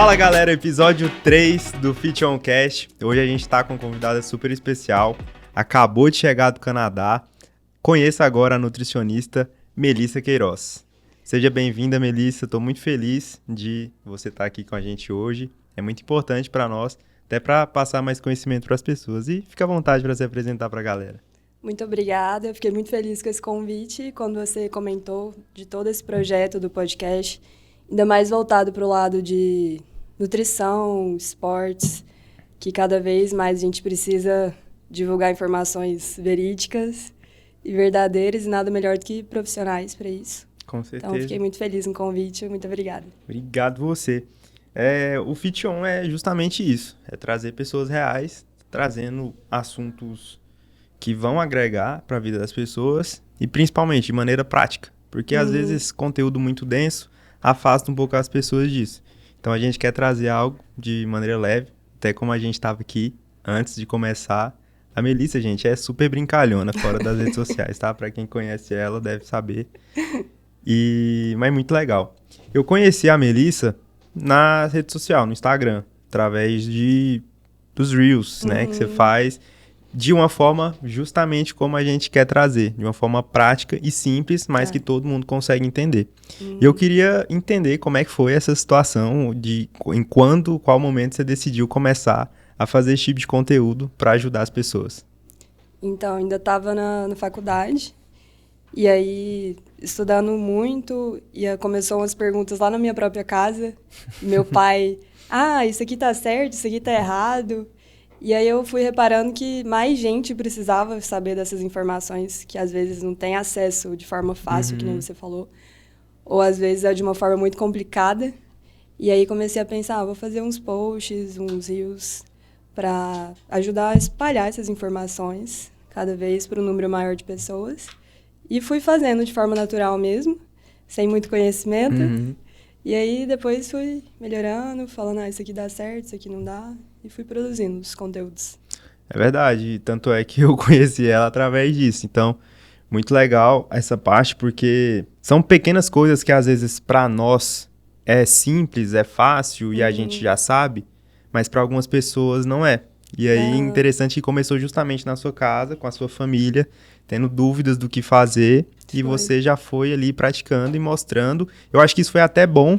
Fala galera, episódio 3 do Fit On Cast. Hoje a gente tá com uma convidada super especial. Acabou de chegar do Canadá. Conheça agora a nutricionista Melissa Queiroz. Seja bem-vinda, Melissa. Tô muito feliz de você estar aqui com a gente hoje. É muito importante para nós, até para passar mais conhecimento para as pessoas. E fica à vontade para se apresentar para a galera. Muito obrigada, eu fiquei muito feliz com esse convite quando você comentou de todo esse projeto do podcast, ainda mais voltado para o lado de nutrição, esportes, que cada vez mais a gente precisa divulgar informações verídicas e verdadeiras e nada melhor do que profissionais para isso. Com certeza. Então, fiquei muito feliz no convite, muito obrigada. Obrigado você. O Fit On é justamente isso, é trazer pessoas reais, trazendo assuntos que vão agregar para a vida das pessoas e principalmente de maneira prática, porque às vezes esse conteúdo muito denso afasta um pouco as pessoas disso. Então a gente quer trazer algo de maneira leve, até como a gente estava aqui antes de começar. A Melissa, gente, é super brincalhona fora das redes sociais, tá? Para quem conhece ela deve saber. Mas é muito legal. Eu conheci a Melissa na rede social, no Instagram, através dos Reels, né, que você faz de uma forma justamente como a gente quer trazer, de uma forma prática e simples, mas que todo mundo consegue entender. E eu queria entender como é que foi essa situação, qual momento você decidiu começar a fazer esse tipo de conteúdo para ajudar as pessoas. Então, ainda estava na faculdade, e aí, estudando muito, começou umas perguntas lá na minha própria casa. Meu pai, isso aqui tá certo, isso aqui tá errado. E aí eu fui reparando que mais gente precisava saber dessas informações, que às vezes não tem acesso de forma fácil, que nem você falou. Ou às vezes é de uma forma muito complicada. E aí comecei a pensar, vou fazer uns posts, uns reels, para ajudar a espalhar essas informações, cada vez para um número maior de pessoas. E fui fazendo de forma natural mesmo, sem muito conhecimento. E aí depois fui melhorando, falando, isso aqui dá certo, isso aqui não dá. E fui produzindo os conteúdos. É verdade, tanto é que eu conheci ela através disso. Então, muito legal essa parte, porque são pequenas coisas que às vezes para nós é simples, é fácil e a gente já sabe, mas para algumas pessoas não é. E aí, interessante que começou justamente na sua casa, com a sua família, tendo dúvidas do que fazer, e você já foi ali praticando e mostrando. Eu acho que isso foi até bom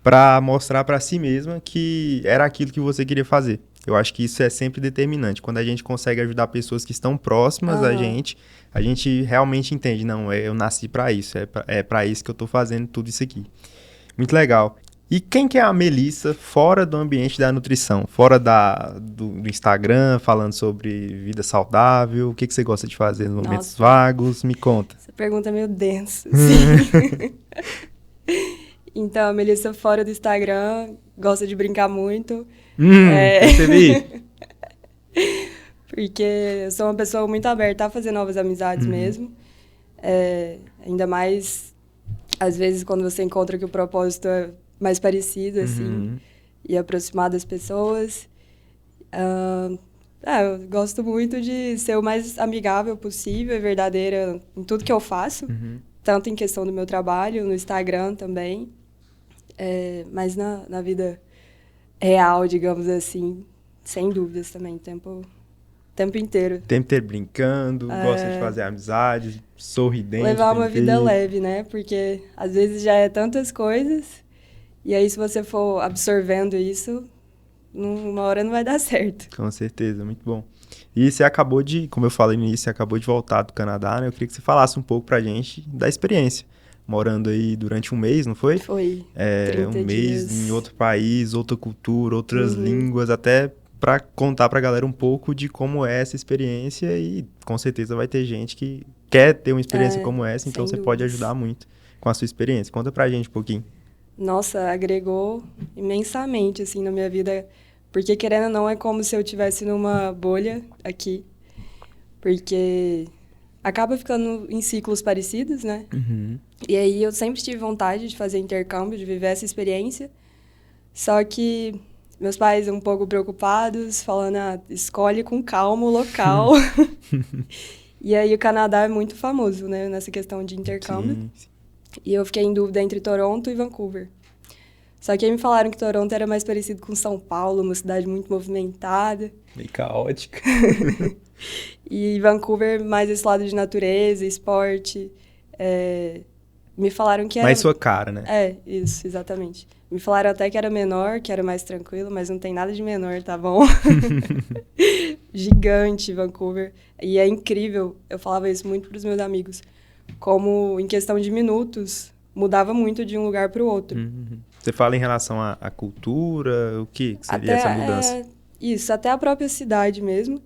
para mostrar para si mesma que era aquilo que você queria fazer. Eu acho que isso é sempre determinante. Quando a gente consegue ajudar pessoas que estão próximas a gente realmente entende, não, eu nasci para isso, é para isso que eu tô fazendo tudo isso aqui. Muito legal. E quem que é a Melissa fora do ambiente da nutrição? Fora do Instagram, falando sobre vida saudável? O que você gosta de fazer nos momentos vagos? Me conta. Essa pergunta é meio densa, sim. Então, a Melissa fora do Instagram gosta de brincar muito. Percebi. Porque eu sou uma pessoa muito aberta a fazer novas amizades mesmo. Ainda mais, às vezes, quando você encontra que o propósito é mais parecido, assim, e aproximar das pessoas. Eu gosto muito de ser o mais amigável possível e verdadeira em tudo que eu faço, tanto em questão do meu trabalho, no Instagram também, mas na vida real, digamos assim, sem dúvidas também, o tempo inteiro. O tempo inteiro brincando, gosta de fazer amizades, sorridente. Levar uma vida leve, né? Porque às vezes já é tantas coisas. E aí, se você for absorvendo isso, uma hora não vai dar certo. Com certeza, muito bom. E você acabou como eu falei no início, você acabou de voltar do Canadá, né? Eu queria que você falasse um pouco pra gente da experiência. Morando aí durante um mês, não foi? Foi, 30 um mês dias. em outro país, outra cultura, outras línguas, até pra contar pra galera um pouco de como é essa experiência e com certeza vai ter gente que quer ter uma experiência como essa, então você pode ajudar muito com a sua experiência. Conta pra gente um pouquinho. Nossa, agregou imensamente, assim, na minha vida. Porque, querendo ou não, é como se eu estivesse numa bolha aqui. Porque acaba ficando em ciclos parecidos, né? E aí eu sempre tive vontade de fazer intercâmbio, de viver essa experiência. Só que meus pais um pouco preocupados, falando, escolhe com calma o local. E aí o Canadá é muito famoso, né, nessa questão de intercâmbio. Sim. E eu fiquei em dúvida entre Toronto e Vancouver. Só que aí me falaram que Toronto era mais parecido com São Paulo, uma cidade muito movimentada. Meio caótica. E Vancouver, mais esse lado de natureza, esporte. Me falaram que era... Mais sua cara, né? Isso, exatamente. Me falaram até que era menor, que era mais tranquilo, mas não tem nada de menor, tá bom? Gigante, Vancouver. E é incrível, eu falava isso muito pros meus amigos, como em questão de minutos, mudava muito de um lugar pro outro. Você fala em relação à cultura, o que seria essa mudança? Isso, até a própria cidade mesmo.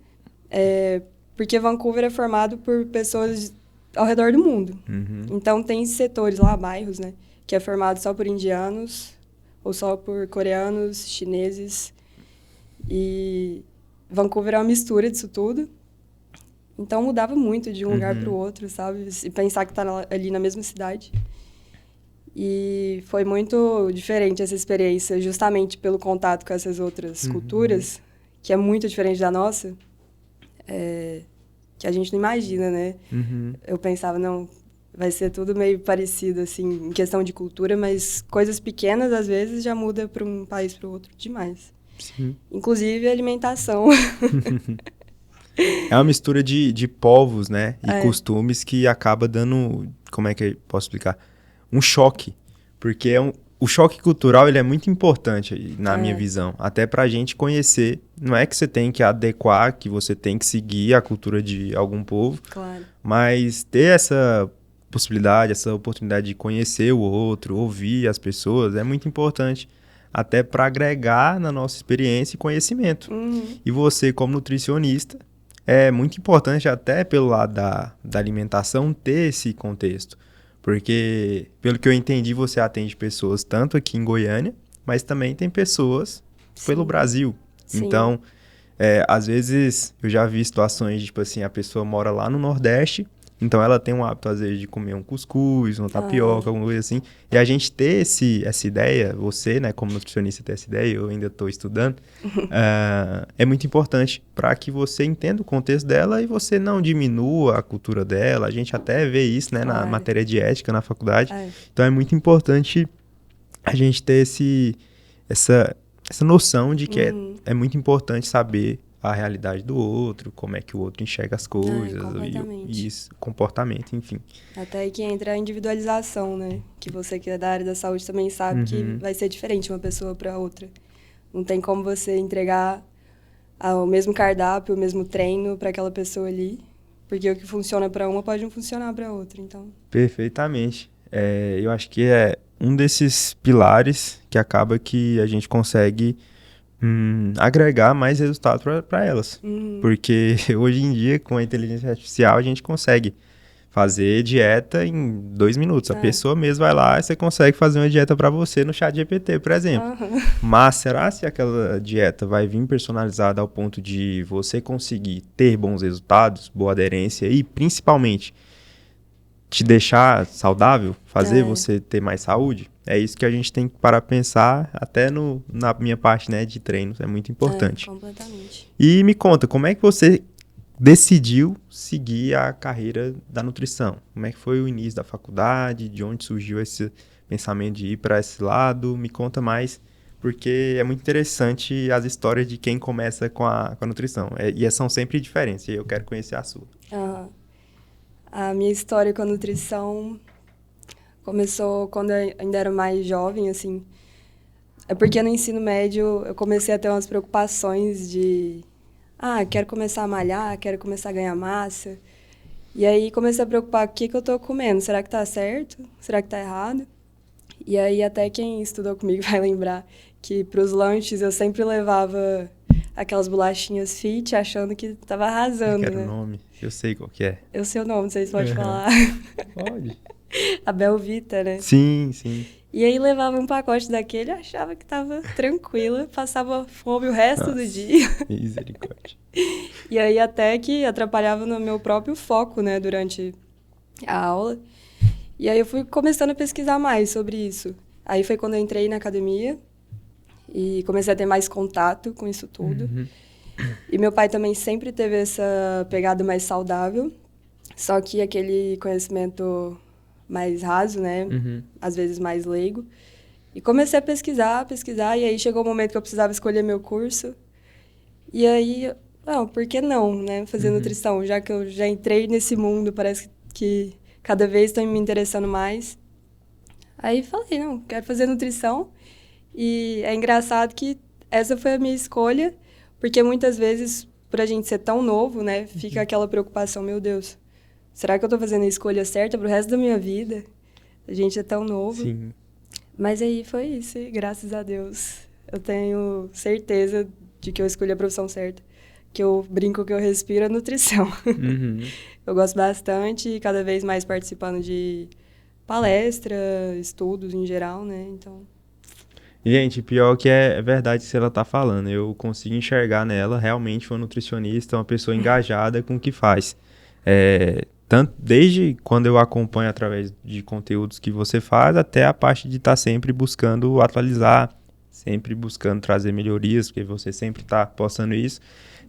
Porque Vancouver é formado por pessoas ao redor do mundo. Então, tem setores lá, bairros, né? Que é formado só por indianos, ou só por coreanos, chineses. E Vancouver é uma mistura disso tudo. Então, mudava muito de um lugar para o outro, sabe? E pensar que tá ali na mesma cidade. E foi muito diferente essa experiência, justamente pelo contato com essas outras culturas, que é muito diferente da nossa, que a gente não imagina, né? Eu pensava, não, vai ser tudo meio parecido, assim, em questão de cultura, mas coisas pequenas, às vezes, já muda para um país para o outro demais. Sim. Inclusive a alimentação. É uma mistura de povos, né? E costumes que acaba dando, como é que eu posso explicar? Um choque. Porque o choque cultural, ele é muito importante, na minha visão. Até pra gente conhecer. Não é que você tem que adequar, que você tem que seguir a cultura de algum povo. Claro. Mas ter essa possibilidade, essa oportunidade de conhecer o outro, ouvir as pessoas, é muito importante. Até para agregar na nossa experiência e conhecimento. E você, como nutricionista, é muito importante até pelo lado da alimentação ter esse contexto. Porque, pelo que eu entendi, você atende pessoas tanto aqui em Goiânia, mas também tem pessoas pelo Brasil. Sim. Então, às vezes, eu já vi situações de, tipo assim, a pessoa mora lá no Nordeste, então ela tem um hábito, às vezes, de comer um cuscuz, uma tapioca, alguma coisa assim. E a gente ter essa ideia, você, né, como nutricionista, ter essa ideia, eu ainda estou estudando, é muito importante para que você entenda o contexto dela e você não diminua a cultura dela. A gente até vê isso, né, na matéria de ética na faculdade. Então, é muito importante a gente ter essa noção de que é muito importante saber a realidade do outro, como é que o outro enxerga as coisas, e isso, comportamento, enfim. Até aí que entra a individualização, né? Que você que é da área da saúde também sabe que vai ser diferente uma pessoa para outra. Não tem como você entregar o mesmo cardápio, o mesmo treino para aquela pessoa ali, porque o que funciona para uma pode não funcionar para outra, então. Perfeitamente. Eu acho que é um desses pilares que acaba que a gente consegue agregar mais resultado para elas. Porque hoje em dia, com a inteligência artificial, a gente consegue fazer dieta em 2 minutos. A pessoa mesmo vai lá e você consegue fazer uma dieta para você no ChatGPT, por exemplo. Mas será se aquela dieta vai vir personalizada ao ponto de você conseguir ter bons resultados, boa aderência e, principalmente, te deixar saudável, fazer você ter mais saúde? É isso que a gente tem que parar pra pensar, até na minha parte, né, de treinos, é muito importante. Completamente. E me conta, como é que você decidiu seguir a carreira da nutrição? Como é que foi o início da faculdade? De onde surgiu esse pensamento de ir para esse lado? Me conta mais, porque é muito interessante as histórias de quem começa com a nutrição. E são sempre diferentes, e eu quero conhecer a sua. A minha história com a nutrição começou quando eu ainda era mais jovem, assim. É porque no ensino médio eu comecei a ter umas preocupações de... quero começar a malhar, quero começar a ganhar massa. E aí comecei a preocupar com o que eu tô comendo. Será que tá certo? Será que tá errado? E aí até quem estudou comigo vai lembrar que pros lanches eu sempre levava aquelas bolachinhas fit, achando que tava arrasando, Eu quero né? o nome, eu sei qual que é. Eu sei o nome, não sei se pode falar. Pode. A Belvita, né? Sim, sim. E aí levava um pacote daquele, achava que tava tranquila, passava fome o resto do dia. Misericórdia. E aí até que atrapalhava no meu próprio foco, né, durante a aula. E aí eu fui começando a pesquisar mais sobre isso. Aí foi quando eu entrei na academia e comecei a ter mais contato com isso tudo. E meu pai também sempre teve essa pegada mais saudável, só que aquele conhecimento mais raso, né? Às vezes mais leigo. E comecei a pesquisar, e aí chegou o momento que eu precisava escolher meu curso. E aí, não, por que não, né? Fazer nutrição, já que eu já entrei nesse mundo, parece que cada vez estou me interessando mais. Aí falei, não, quero fazer nutrição. E é engraçado que essa foi a minha escolha, porque muitas vezes, por a gente ser tão novo, né, fica aquela preocupação, meu Deus, será que eu estou fazendo a escolha certa pro resto da minha vida? A gente é tão novo. Sim. Mas aí foi isso, e graças a Deus eu tenho certeza de que eu escolhi a profissão certa. Que eu brinco que eu respiro a nutrição. Eu gosto bastante e cada vez mais participando de palestra, estudos em geral, né? Então, Gente, pior que é verdade isso que ela tá falando. Eu consigo enxergar nela realmente uma nutricionista, uma pessoa engajada com o que faz. Tanto desde quando eu acompanho através de conteúdos que você faz, até a parte de estar sempre buscando atualizar, sempre buscando trazer melhorias, porque você sempre tá postando isso.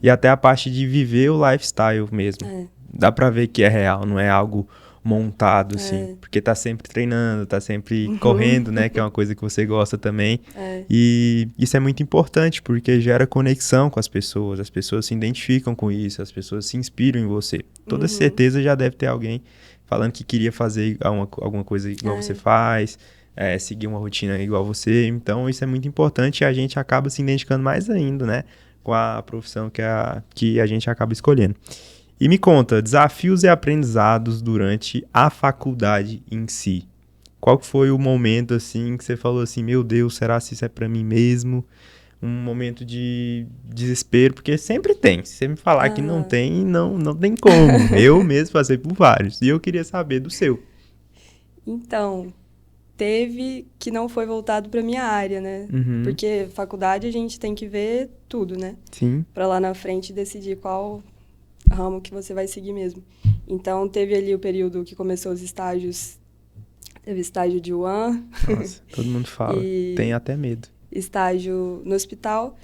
E até a parte de viver o lifestyle mesmo. Dá pra ver que é real, não é algo montado, assim. Porque tá sempre treinando, tá sempre correndo, né? Que é uma coisa que você gosta também. E isso é muito importante, porque gera conexão com as pessoas se identificam com isso, as pessoas se inspiram em você. Toda certeza já deve ter alguém falando que queria fazer alguma coisa igual você faz, seguir uma rotina igual você. Então, isso é muito importante e a gente acaba se identificando mais ainda, né? Com a profissão que a gente acaba escolhendo. E me conta, desafios e aprendizados durante a faculdade em si. Qual que foi o momento, assim, que você falou assim, meu Deus, será que isso é pra mim mesmo? Um momento de desespero, porque sempre tem. Se você me falar que não tem, não tem como. Eu mesmo passei por vários. E eu queria saber do seu. Então, teve que não foi voltado para minha área, né? Porque faculdade a gente tem que ver tudo, né? Sim. Para lá na frente decidir qual ramo que você vai seguir mesmo. Então, teve ali o período que começou os estágios. Teve estágio de UAN. Nossa, todo mundo fala. Tem até medo. Estágio no hospital.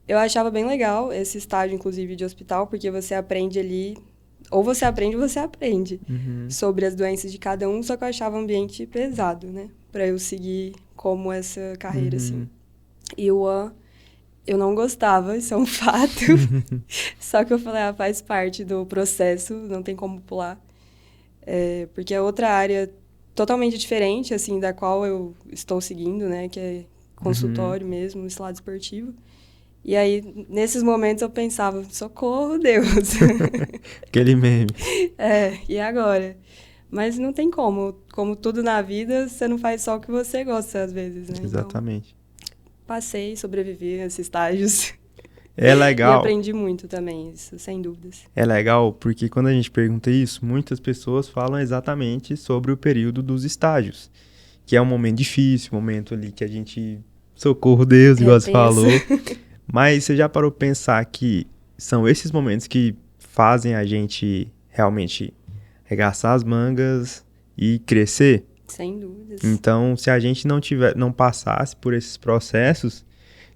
Eu achava bem legal esse estágio, inclusive, de hospital, porque você aprende ali... Ou você aprende sobre as doenças de cada um, só que eu achava o ambiente pesado, né? Pra eu seguir como essa carreira, assim. E o UAN, eu não gostava, isso é um fato. Só que eu falei, faz parte do processo, não tem como pular. Porque é outra área totalmente diferente, assim, da qual eu estou seguindo, né? Que é consultório mesmo, esse lado esportivo. E aí, nesses momentos, eu pensava, socorro, Deus. Aquele meme. E agora? Mas não tem como. Como tudo na vida, você não faz só o que você gosta, às vezes, né? Exatamente. Então, passei, sobrevivi a esses estágios. É legal. E aprendi muito também, isso, sem dúvidas. É legal porque quando a gente pergunta isso, muitas pessoas falam exatamente sobre o período dos estágios. Que é um momento difícil, um momento ali que a gente... Socorro, Deus, igual você falou. Mas você já parou pra pensar que são esses momentos que fazem a gente realmente arregaçar as mangas e crescer? Sem dúvidas. Então, se a gente não passasse por esses processos,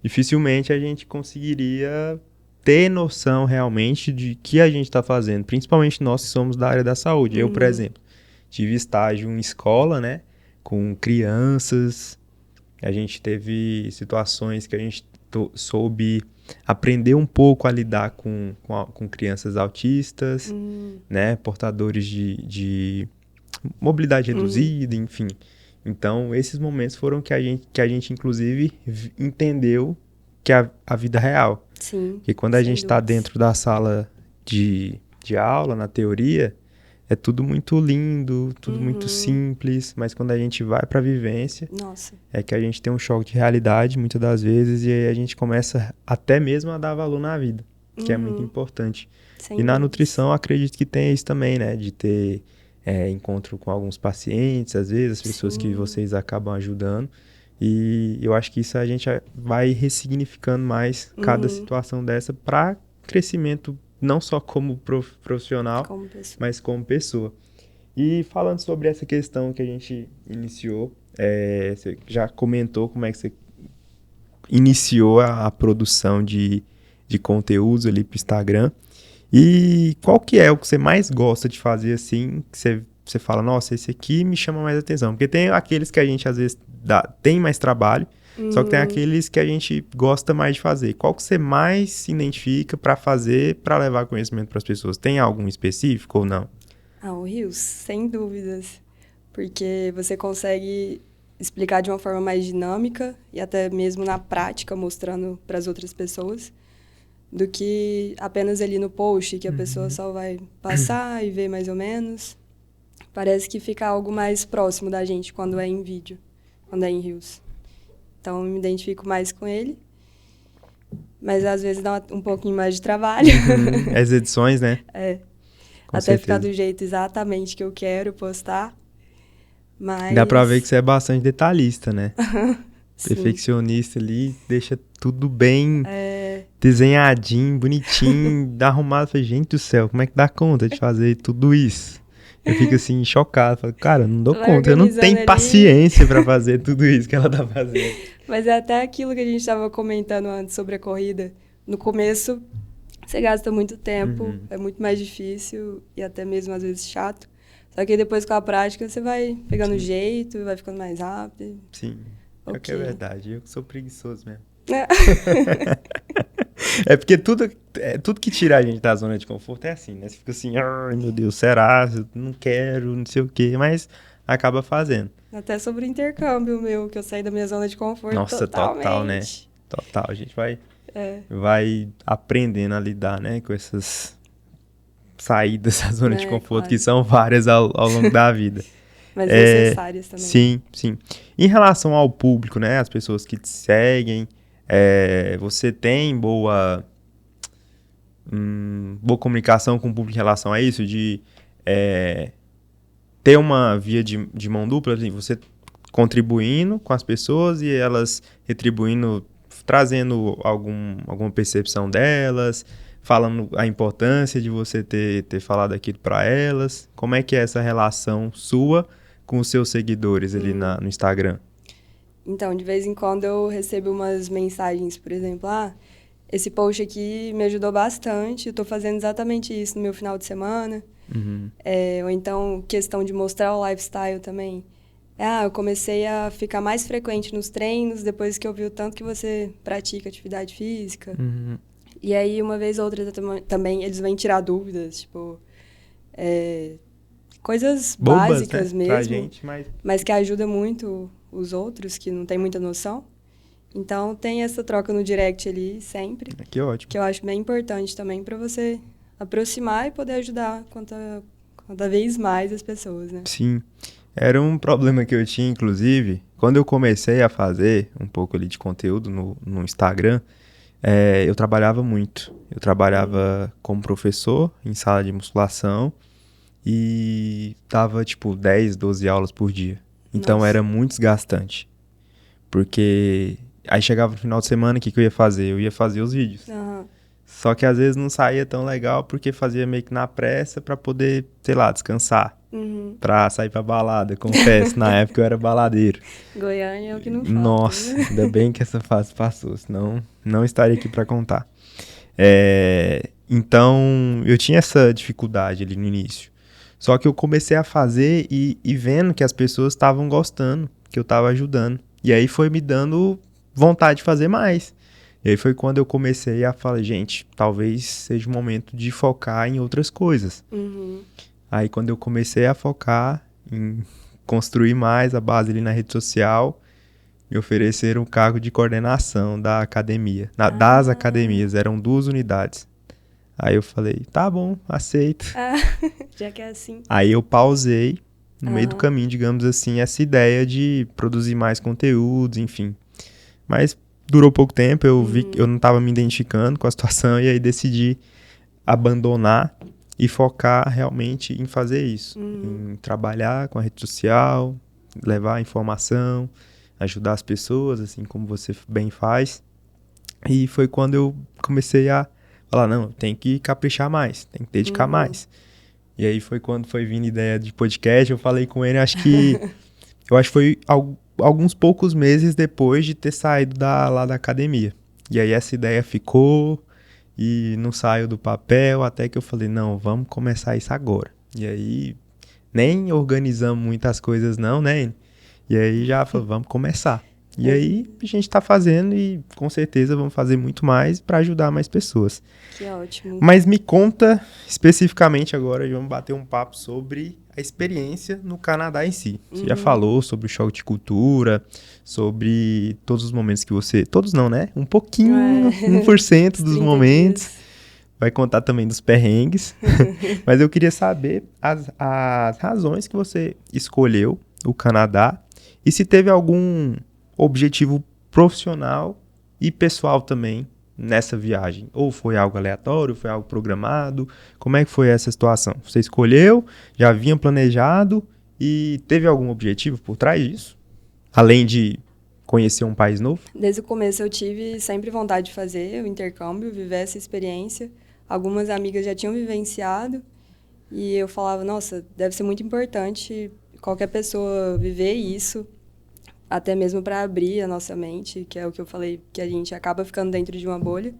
dificilmente a gente conseguiria ter noção realmente de que a gente está fazendo. Principalmente nós que somos da área da saúde. Eu, por exemplo, tive estágio em escola, né? Com crianças. A gente teve situações que a gente soube aprender um pouco a lidar com crianças autistas, né, portadores de mobilidade reduzida, enfim. Então, esses momentos foram que a gente inclusive, entendeu que a vida é real. Sim. Que quando a gente está dentro da sala de aula, na teoria, é tudo muito lindo, tudo muito simples, mas quando a gente vai para a vivência, é que a gente tem um choque de realidade, muitas das vezes, e aí a gente começa até mesmo a dar valor na vida, que é muito importante. Sem e na dúvidas. nutrição, acredito que tem isso também, né? De ter encontro com alguns pacientes, às vezes, as pessoas que vocês acabam ajudando. E eu acho que isso a gente vai ressignificando mais cada situação dessa para crescimento, não só como profissional, mas como pessoa. E falando sobre essa questão que a gente iniciou, você já comentou como é que você iniciou a produção de conteúdos ali para o Instagram. E qual que é o que você mais gosta de fazer, assim, que você você fala, nossa, esse aqui me chama mais atenção. Porque tem aqueles que a gente, às vezes, tem mais trabalho, só que tem aqueles que a gente gosta mais de fazer. Qual que você mais se identifica para fazer, para levar conhecimento para as pessoas? Tem algum específico ou não? O Rios, sem dúvidas. Porque você consegue explicar de uma forma mais dinâmica e até mesmo na prática, mostrando para as outras pessoas, do que apenas ali no post, que a pessoa só vai passar e ver mais ou menos. Parece que fica algo mais próximo da gente quando é em vídeo, quando é em Reels. Então, eu me identifico mais com ele. Mas, às vezes, dá um pouquinho mais de trabalho. As edições, né? Com Até certeza. ficar do jeito exatamente que eu quero postar. Mas... Dá pra ver que você é bastante detalhista, né? Sim. Perfeccionista ali, deixa tudo bem desenhadinho, bonitinho, arrumado. Falei, gente do céu, como é que dá conta de fazer tudo isso? Eu fico assim, chocado. Falo, cara, não dou conta, eu não tenho ali. paciência pra fazer tudo isso que ela tá fazendo. Mas é até aquilo que a gente estava comentando antes sobre a corrida. No começo, você gasta muito tempo, é muito mais difícil e até mesmo às vezes chato. Só que depois com a prática você vai pegando jeito, vai ficando mais rápido. Sim, é que é verdade. Eu sou preguiçoso mesmo. É porque tudo que tira a gente da zona de conforto é assim, né? Você fica assim, ai meu Deus, será? Eu não quero, não sei o quê, mas acaba fazendo. Até sobre o intercâmbio meu, que eu saí da minha zona de conforto. Nossa, totalmente. total, né? Total, a gente vai aprendendo a lidar, né? Com essas saídas da zona de conforto, claro. que são várias ao longo da vida. Mas necessárias também. Sim, sim. Em relação ao público, né? As pessoas que te seguem, você tem boa comunicação com o público em relação a isso? De ter uma via de mão dupla, assim, você contribuindo com as pessoas e elas retribuindo, trazendo alguma percepção delas, falando a importância de você ter falado aquilo para elas. Como é que é essa relação sua com os seus seguidores ali no Instagram? Então, de vez em quando eu recebo umas mensagens, por exemplo, esse post aqui me ajudou bastante, eu tô fazendo exatamente isso no meu final de semana. Ou então, questão de mostrar o lifestyle também. Eu comecei a ficar mais frequente nos treinos depois que eu vi o tanto que você pratica atividade física. E aí, uma vez ou outra também, eles vêm tirar dúvidas, tipo... coisas Bobas, básicas, né? mesmo, Pra gente, mas que ajuda muito os outros, que não tem muita noção. Então, tem essa troca no direct ali, sempre. Que ótimo. Que eu acho bem importante também para você aproximar e poder ajudar cada vez mais as pessoas, né? Sim. Era um problema que eu tinha, inclusive, quando eu comecei a fazer um pouco ali de conteúdo no Instagram, eu trabalhava muito. Eu trabalhava como professor em sala de musculação e dava, 10, 12 aulas por dia. Então, Nossa. era muito desgastante. Porque aí chegava no final de semana, o que eu ia fazer? Eu ia fazer os vídeos. Só que às vezes não saía tão legal porque fazia meio que na pressa pra poder, sei lá, descansar. Pra sair pra balada, confesso. Na época eu era baladeiro. Goiânia é o que não falta. Nossa, ainda bem que essa fase passou, senão não estaria aqui pra contar. Então, eu tinha essa dificuldade ali no início. Só que eu comecei a fazer e vendo que as pessoas estavam gostando, que eu tava ajudando. E aí foi me dando vontade de fazer mais. E aí foi quando eu comecei a falar, gente, talvez seja o momento de focar em outras coisas. Aí quando eu comecei a focar em construir mais a base ali na rede social, me ofereceram um cargo de coordenação da academia. Das academias, eram 2 unidades. Aí eu falei, tá bom, aceito. Já que é assim. Aí eu pausei no meio do caminho, digamos assim, essa ideia de produzir mais conteúdos, enfim. Mas durou pouco tempo, eu vi que eu não estava me identificando com a situação e aí decidi abandonar e focar realmente em fazer isso. Em trabalhar com a rede social, levar informação, ajudar as pessoas, assim como você bem faz. E foi quando eu comecei a falar, não, tem que caprichar mais, tem que dedicar mais. E aí foi quando foi vindo a ideia de podcast, eu falei com ele, acho que foi alguns poucos meses depois de ter saído lá da academia. E aí essa ideia ficou e não saiu do papel, até que eu falei, não, vamos começar isso agora. E aí, nem organizamos muitas coisas não, né? E aí já falou, vamos começar. E aí a gente tá fazendo e com certeza vamos fazer muito mais para ajudar mais pessoas. Que ótimo. Mas me conta especificamente agora, vamos bater um papo sobre a experiência no Canadá em si. Você já falou sobre o choque de cultura, sobre todos os momentos que você... Todos não, né? Um pouquinho, 1% dos momentos. Dias. Vai contar também dos perrengues. Mas eu queria saber as razões que você escolheu o Canadá e se teve algum objetivo profissional e pessoal também nessa viagem. Ou foi algo aleatório, foi algo programado? Como é que foi essa situação? Você escolheu, já vinha planejado e teve algum objetivo por trás disso? Além de conhecer um país novo? Desde o começo eu tive sempre vontade de fazer o intercâmbio, viver essa experiência. Algumas amigas já tinham vivenciado e eu falava, nossa, deve ser muito importante qualquer pessoa viver isso, até mesmo para abrir a nossa mente, que é o que eu falei, que a gente acaba ficando dentro de uma bolha.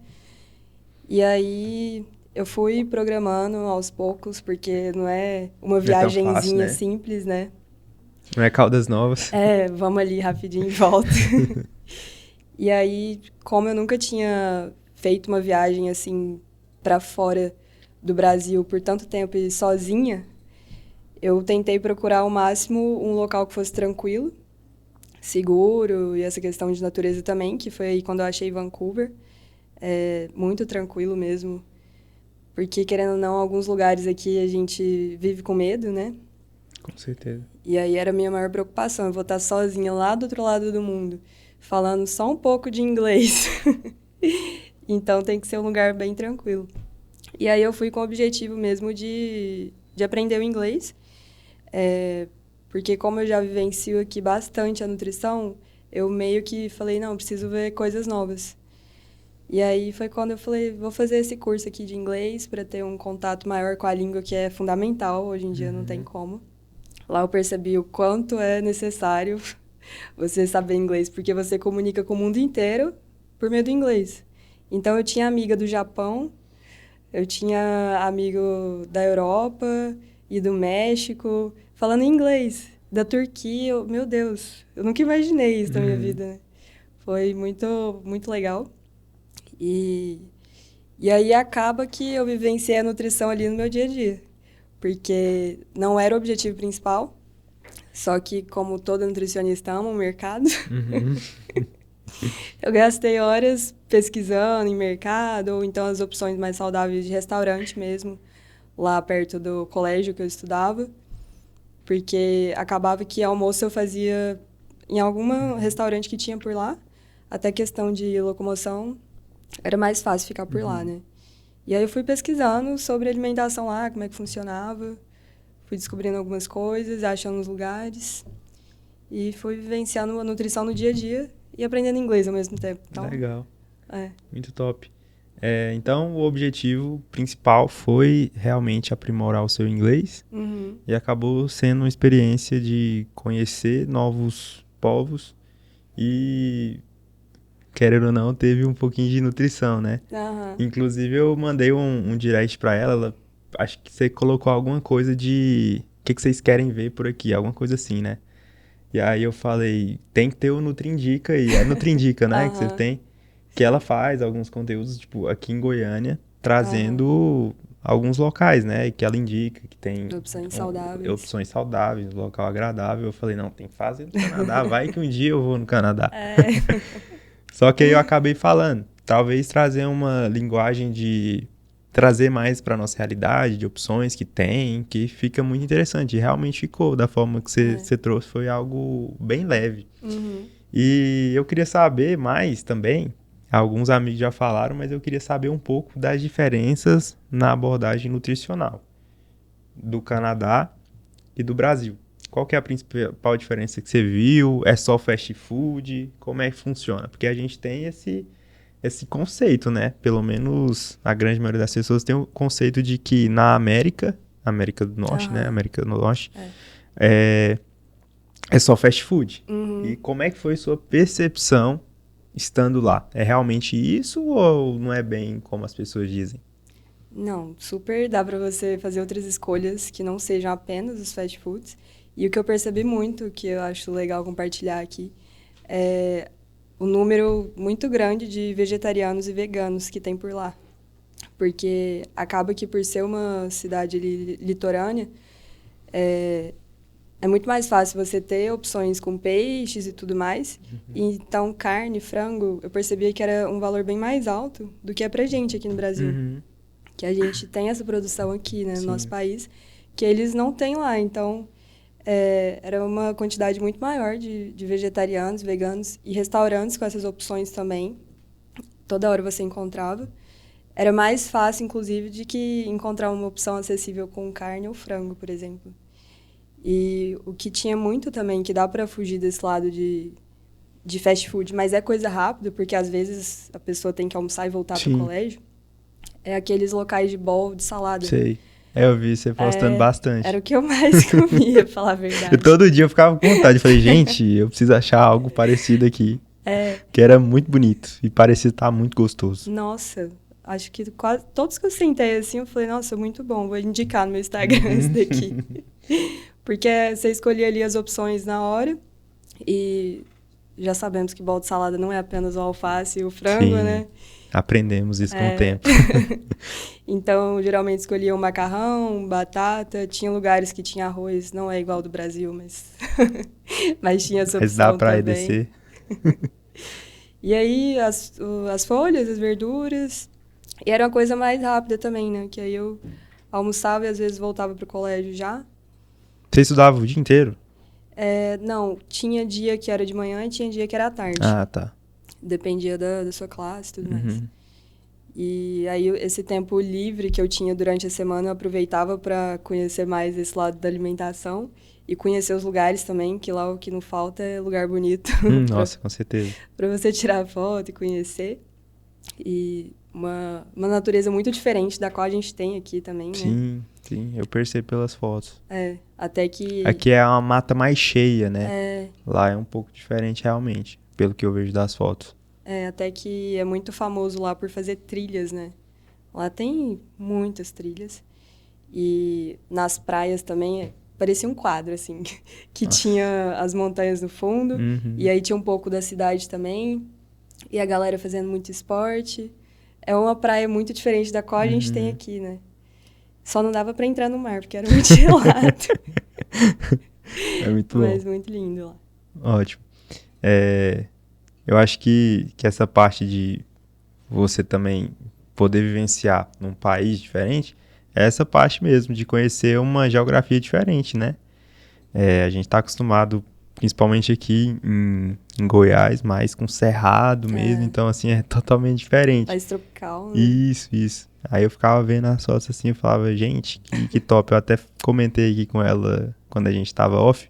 E aí eu fui programando aos poucos, porque não é uma viagenzinha fácil, né? simples, né? Não é Caldas Novas? Vamos ali rapidinho e volta. E aí, como eu nunca tinha feito uma viagem assim para fora do Brasil por tanto tempo e sozinha, eu tentei procurar ao máximo um local que fosse tranquilo, seguro e essa questão de natureza também, que foi aí quando eu achei Vancouver. Muito tranquilo mesmo, porque querendo ou não, alguns lugares aqui a gente vive com medo, né? Com certeza. E aí era a minha maior preocupação, eu vou estar sozinha lá do outro lado do mundo, falando só um pouco de inglês. Então tem que ser um lugar bem tranquilo. E aí eu fui com o objetivo mesmo de aprender o inglês, porque como eu já vivencio aqui bastante a nutrição, eu meio que falei, não, preciso ver coisas novas. E aí foi quando eu falei, vou fazer esse curso aqui de inglês para ter um contato maior com a língua, que é fundamental, hoje em dia não tem como. Lá eu percebi o quanto é necessário você saber inglês, porque você comunica com o mundo inteiro por meio do inglês. Então eu tinha amiga do Japão, eu tinha amigo da Europa e do México, falando inglês, da Turquia, meu Deus, eu nunca imaginei isso na minha vida, né? Foi muito, muito legal. E aí acaba que eu vivenciei a nutrição ali no meu dia a dia, porque não era o objetivo principal, só que como toda nutricionista ama o mercado, eu gastei horas pesquisando em mercado, ou então as opções mais saudáveis de restaurante mesmo, lá perto do colégio que eu estudava, porque acabava que almoço eu fazia em algum restaurante que tinha por lá, até questão de locomoção, era mais fácil ficar por lá, né? E aí eu fui pesquisando sobre alimentação lá, como é que funcionava, fui descobrindo algumas coisas, achando os lugares, e fui vivenciando a nutrição no dia a dia e aprendendo inglês ao mesmo tempo. Então, legal. Muito top. Então, o objetivo principal foi realmente aprimorar o seu inglês e acabou sendo uma experiência de conhecer novos povos e, querendo ou não, teve um pouquinho de nutrição, né? Inclusive, eu mandei um direct pra ela, acho que você colocou alguma coisa de o que vocês querem ver por aqui, alguma coisa assim, né? E aí eu falei, tem que ter o Nutrindica aí, é Nutrindica, né, que você tem, que ela faz alguns conteúdos, tipo, aqui em Goiânia, trazendo alguns locais, né, que ela indica, que tem opções saudáveis, um local agradável. Eu falei, não, tem que fazer no Canadá, vai que um dia eu vou no Canadá. Só que aí eu acabei falando, talvez trazer uma linguagem de trazer mais para nossa realidade, de opções que tem, que fica muito interessante. E realmente ficou da forma que você trouxe, foi algo bem leve. E eu queria saber mais também, alguns amigos já falaram, mas eu queria saber um pouco das diferenças na abordagem nutricional do Canadá e do Brasil. Qual que é a principal diferença que você viu? É só fast food? Como é que funciona? Porque a gente tem esse conceito, né? Pelo menos a grande maioria das pessoas tem o conceito de que na América do Norte, né? América do Norte, é só fast food. E como é que foi sua percepção estando lá? É realmente isso ou não é bem como as pessoas dizem? Não, super dá para você fazer outras escolhas que não sejam apenas os fast foods. E o que eu percebi muito, que eu acho legal compartilhar aqui, é o número muito grande de vegetarianos e veganos que tem por lá. Porque acaba que por ser uma cidade litorânea, é muito mais fácil você ter opções com peixes e tudo mais. Então, carne, frango, eu percebia que era um valor bem mais alto do que é pra gente aqui no Brasil. Que a gente tem essa produção aqui, né, no nosso país, que eles não têm lá. Então, era uma quantidade muito maior de vegetarianos, veganos e restaurantes com essas opções também. Toda hora você encontrava. Era mais fácil, inclusive, de que encontrar uma opção acessível com carne ou frango, por exemplo. E o que tinha muito também, que dá para fugir desse lado de fast food, mas é coisa rápida, porque às vezes a pessoa tem que almoçar e voltar para o colégio, é aqueles locais de bowl de salada. Sei. Eu vi você postando bastante. Era o que eu mais comia, pra falar a verdade. E todo dia eu ficava com vontade. Falei, gente, eu preciso achar algo parecido aqui. Que era muito bonito e parecia estar muito gostoso. Nossa, acho que quase todos que eu sentei assim, eu falei, nossa, muito bom, vou indicar no meu Instagram esse daqui. Porque você escolhia ali as opções na hora e já sabemos que bowl de salada não é apenas o alface e o frango, né? Aprendemos isso com o tempo. Então, geralmente escolhia um macarrão, batata. Tinha lugares que tinha arroz, não é igual ao do Brasil, mas tinha essa opção mas dá pra também. descer. E aí, as folhas, as verduras. E era uma coisa mais rápida também, né? Que aí eu almoçava e às vezes voltava pro colégio já. Você estudava o dia inteiro? Não, tinha dia que era de manhã e tinha dia que era à tarde. Ah, tá. Dependia da sua classe e tudo mais. E aí, esse tempo livre que eu tinha durante a semana, eu aproveitava para conhecer mais esse lado da alimentação e conhecer os lugares também, que lá o que não falta é lugar bonito. Nossa, com certeza. Para você tirar foto e conhecer. E uma natureza muito diferente da qual a gente tem aqui também, né? Sim, eu percebo pelas fotos. Até que... Aqui é uma mata mais cheia, né? Lá é um pouco diferente realmente, pelo que eu vejo das fotos. Até que é muito famoso lá por fazer trilhas, né? Lá tem muitas trilhas. E nas praias também, parecia um quadro, assim, que tinha as montanhas no fundo, e aí tinha um pouco da cidade também, e a galera fazendo muito esporte. É uma praia muito diferente da qual a gente tem aqui, né? Só não dava pra entrar no mar, porque era muito gelado. É muito bom. Mas muito lindo lá. Ótimo. Eu acho que essa parte de você também poder vivenciar num país diferente, é essa parte mesmo, de conhecer uma geografia diferente, né? A gente tá acostumado, principalmente aqui em Goiás, mais com cerrado mesmo, então assim, é totalmente diferente. País tropical, né? Isso. Aí eu ficava vendo as fotos assim, eu falava, gente, que top. Eu até comentei aqui com ela quando a gente tava off,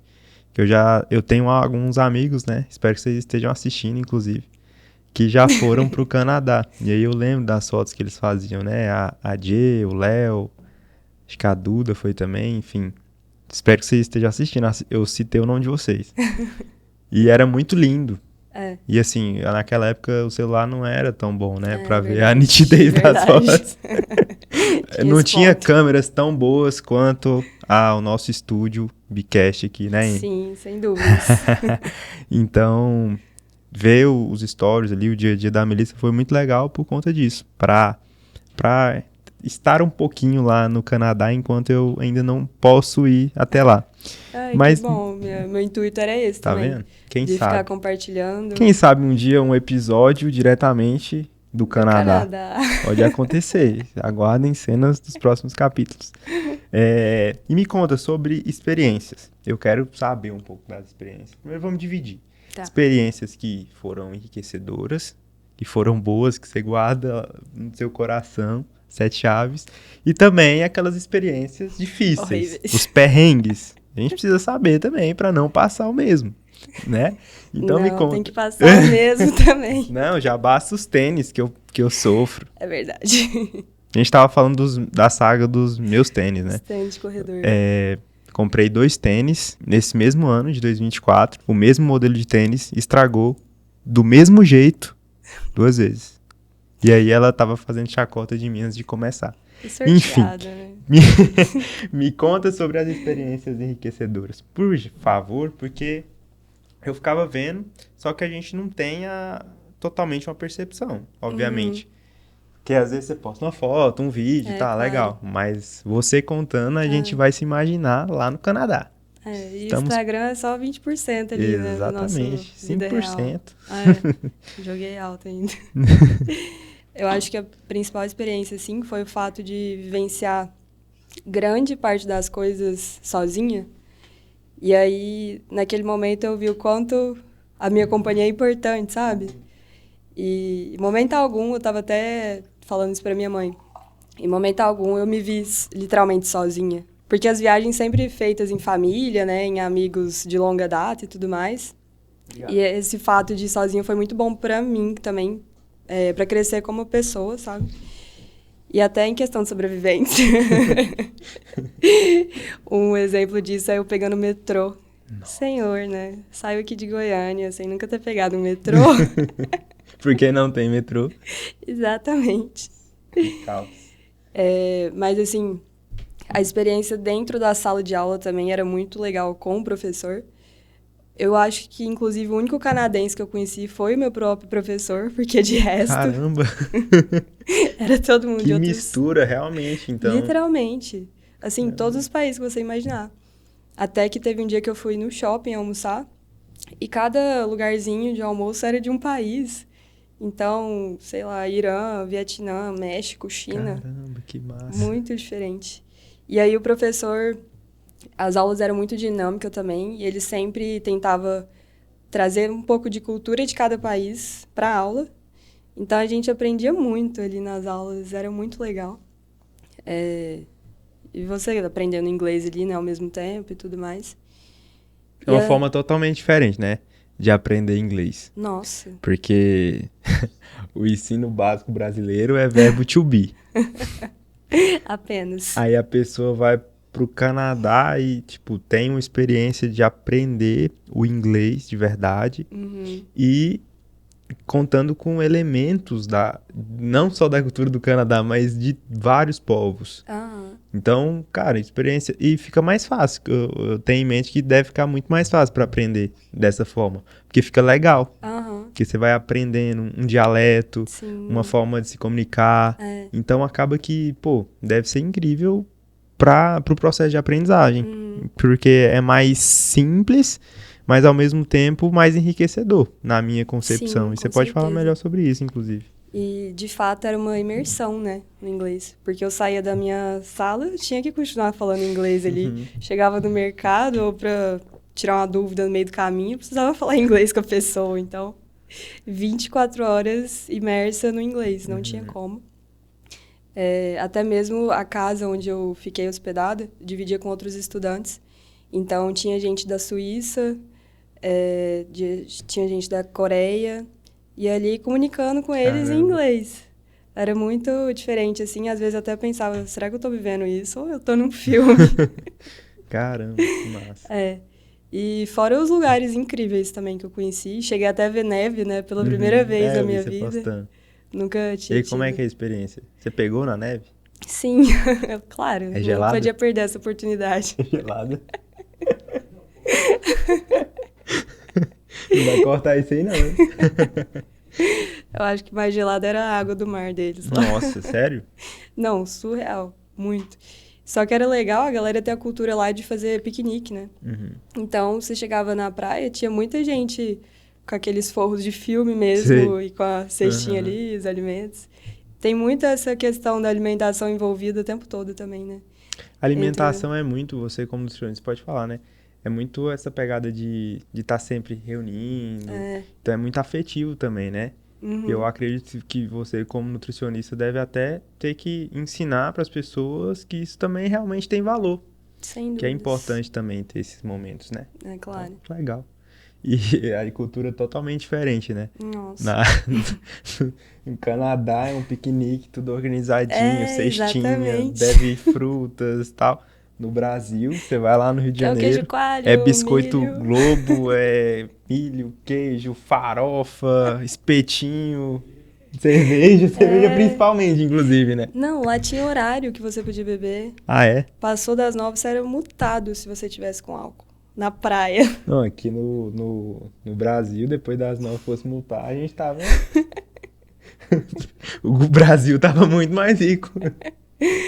que eu tenho alguns amigos, né? Espero que vocês estejam assistindo, inclusive, que já foram pro Canadá. E aí eu lembro das fotos que eles faziam, né? A Jê, o Léo, acho que a Duda foi também, enfim. Espero que vocês estejam assistindo. Eu citei o nome de vocês. E era muito lindo. E assim, naquela época o celular não era tão bom, né? Pra ver a nitidez das fotos. Não tinha câmeras tão boas quanto o nosso estúdio Bicast aqui, né? Sim, sem dúvidas. Então, ver os stories ali, o dia a dia da Melissa foi muito legal por conta disso. Pra estar um pouquinho lá no Canadá enquanto eu ainda não posso ir até lá. Mas que bom, meu intuito era esse também. Tá vendo? Quem de sabe? Ficar compartilhando. Quem sabe um dia um episódio diretamente do Canadá. Pode acontecer. Aguardem cenas dos próximos capítulos. E me conta sobre experiências. Eu quero saber um pouco das experiências. Primeiro vamos dividir. Experiências que foram enriquecedoras, que foram boas, que você guarda no seu coração, 7 chaves. E também aquelas experiências difíceis, horríveis. Os perrengues. A gente precisa saber também para não passar o mesmo, né? Então me conta. Tem que passar o mesmo também. Não, já basta os tênis que eu sofro. É verdade. A gente tava falando da saga dos meus tênis, né? Os tênis de corredor. Comprei 2 tênis nesse mesmo ano de 2024. O mesmo modelo de tênis estragou do mesmo jeito 2 vezes. E aí ela tava fazendo chacota de mim antes de começar. Enfim, Sorteada, né? me, me conta sobre as experiências enriquecedoras, por favor, porque eu ficava vendo, só que a gente não tem totalmente uma percepção, Uhum. obviamente. Porque às vezes você posta uma foto, um vídeo, É, tá claro. legal, mas você contando, a gente É, vai se imaginar lá no Canadá. e o Estamos Instagram é só 20% ali, né, da nossa exatamente vida real. 5%. Joguei alto ainda. Eu acho que a principal experiência, assim, foi o fato de vivenciar grande parte das coisas sozinha. E aí, naquele momento, eu vi o quanto a minha companhia é importante, sabe? E em momento algum, eu tava até falando isso pra minha mãe. Em momento algum, eu me vi literalmente sozinha. Porque as viagens sempre feitas em família, né, em amigos de longa data e tudo mais. E esse fato de ir sozinha foi muito bom pra mim também, pra crescer como pessoa, sabe? E até em questão de sobrevivência. Um exemplo disso é eu pegando o metrô. Senhor, né? Saio aqui de Goiânia sem nunca ter pegado um metrô. Porque não tem metrô. Exatamente. Que caos. Mas assim, a experiência dentro da sala de aula também era muito legal com o professor. Eu acho que, inclusive, o único canadense que eu conheci foi o meu próprio professor, porque de resto Caramba, era todo mundo que de outros. mistura realmente, então. Literalmente. Assim, todos Caramba. os países que você imaginar. Até que teve um dia que eu fui no shopping almoçar e cada lugarzinho de almoço era de um país. Então, sei lá, Irã, Vietnã, México, China. Caramba, que massa. Muito diferente. E aí o professor, as aulas eram muito dinâmicas também, e ele sempre tentava trazer um pouco de cultura de cada país para a aula. Então a gente aprendia muito ali nas aulas, era muito legal. E você aprendendo inglês ali, né, ao mesmo tempo e tudo mais. É E uma forma totalmente diferente, né? De aprender inglês. nossa, Porque o ensino básico brasileiro é verbo to be. apenas. Aí a pessoa vai pro Canadá e, tipo, tem uma experiência de aprender o inglês de verdade Uhum. e contando com elementos não só da cultura do Canadá, mas de vários povos. Aham. Então, cara, experiência. E fica mais fácil. Eu tenho em mente que deve ficar muito mais fácil para aprender dessa forma. Porque fica legal. Aham. Porque você vai aprendendo um dialeto, uma Sim. forma de se comunicar. É. Então acaba que, pô, deve ser incrível para o processo de aprendizagem. Uhum. Porque é mais simples, mas ao mesmo tempo mais enriquecedor, na minha concepção. Sim, E você com pode falar certeza. melhor sobre isso, inclusive. E, de fato, era uma imersão, né, no inglês. Porque eu saía da minha sala, eu tinha que continuar falando inglês ali. Chegava no mercado ou pra tirar uma dúvida no meio do caminho, eu precisava falar inglês com a pessoa. Então, 24 horas imersa no inglês, não tinha como. Até mesmo a casa onde eu fiquei hospedada, dividia com outros estudantes. Então, tinha gente da Suíça, tinha gente da Coreia, e ali comunicando com eles em Caramba. inglês. Era muito diferente, assim. Às vezes eu até pensava, será que eu tô vivendo isso ou eu tô num filme? Caramba, que massa. E fora os lugares incríveis também que eu conheci. Cheguei até a ver neve, né? Pela primeira vez na Eu vi minha você vida. postando. Nunca E tinha aí, como é que tido. é a experiência? Você pegou na neve? Sim, claro. É Não gelada? podia perder essa oportunidade. É gelada. Não vai cortar isso aí, não, hein? Eu acho que mais gelada era a água do mar deles lá. Nossa, sério? Não, surreal. Muito. Só que era legal a galera ter a cultura lá de fazer piquenique, né? Então, você chegava na praia, tinha muita gente com aqueles forros de filme mesmo Sei. e com a cestinha Aham. ali, os alimentos. Tem muita essa questão da alimentação envolvida o tempo todo também, né? Alimentação é muito, você como nutricionista pode falar, né? É muito essa pegada de estar sempre reunindo. Então é muito afetivo também, né? Eu acredito que você, como nutricionista, deve até ter que ensinar para as pessoas que isso também realmente tem valor. Sem Que é dúvidas. importante também ter esses momentos, né? É claro. Então, legal. E a agricultura é totalmente diferente, né? Nossa. No Canadá é um piquenique, tudo organizadinho, cestinha, exatamente. bebe frutas e tal. No Brasil, você vai lá no Rio de Que é o queijo Janeiro, coalho, é biscoito milho. Globo, é milho, queijo, farofa, espetinho, Cerveja principalmente, inclusive, né? Não, lá tinha horário que você podia beber. Ah, é? Passou das 9, você era multado se você tivesse com álcool. Na praia. Não, aqui no Brasil, depois das 9 fosse multar, a gente tava... O Brasil tava muito mais rico.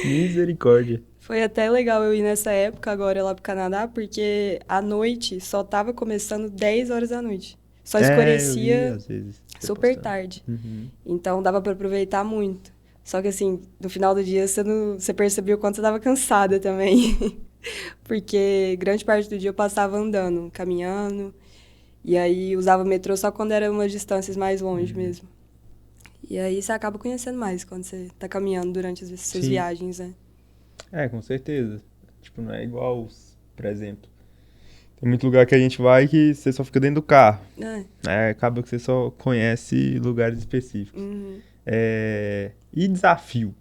Misericórdia. Foi até legal eu ir nessa época agora lá pro Canadá, porque à noite só tava começando 10 horas da noite. Só Eu vi, escurecia às vezes, você super postando. tarde. Uhum. Então dava pra aproveitar muito. Só que assim, no final do dia você percebeu o quanto você tava cansada também. Porque grande parte do dia eu passava andando, caminhando. E aí usava o metrô só quando eram umas distâncias mais longe mesmo. E aí você acaba conhecendo mais quando você tá caminhando durante as suas Sim. viagens, né? Com certeza. Tipo, não é igual, por exemplo, tem muito lugar que a gente vai que você só fica dentro do carro. Acaba que você só conhece lugares específicos. Uhum. E desafio?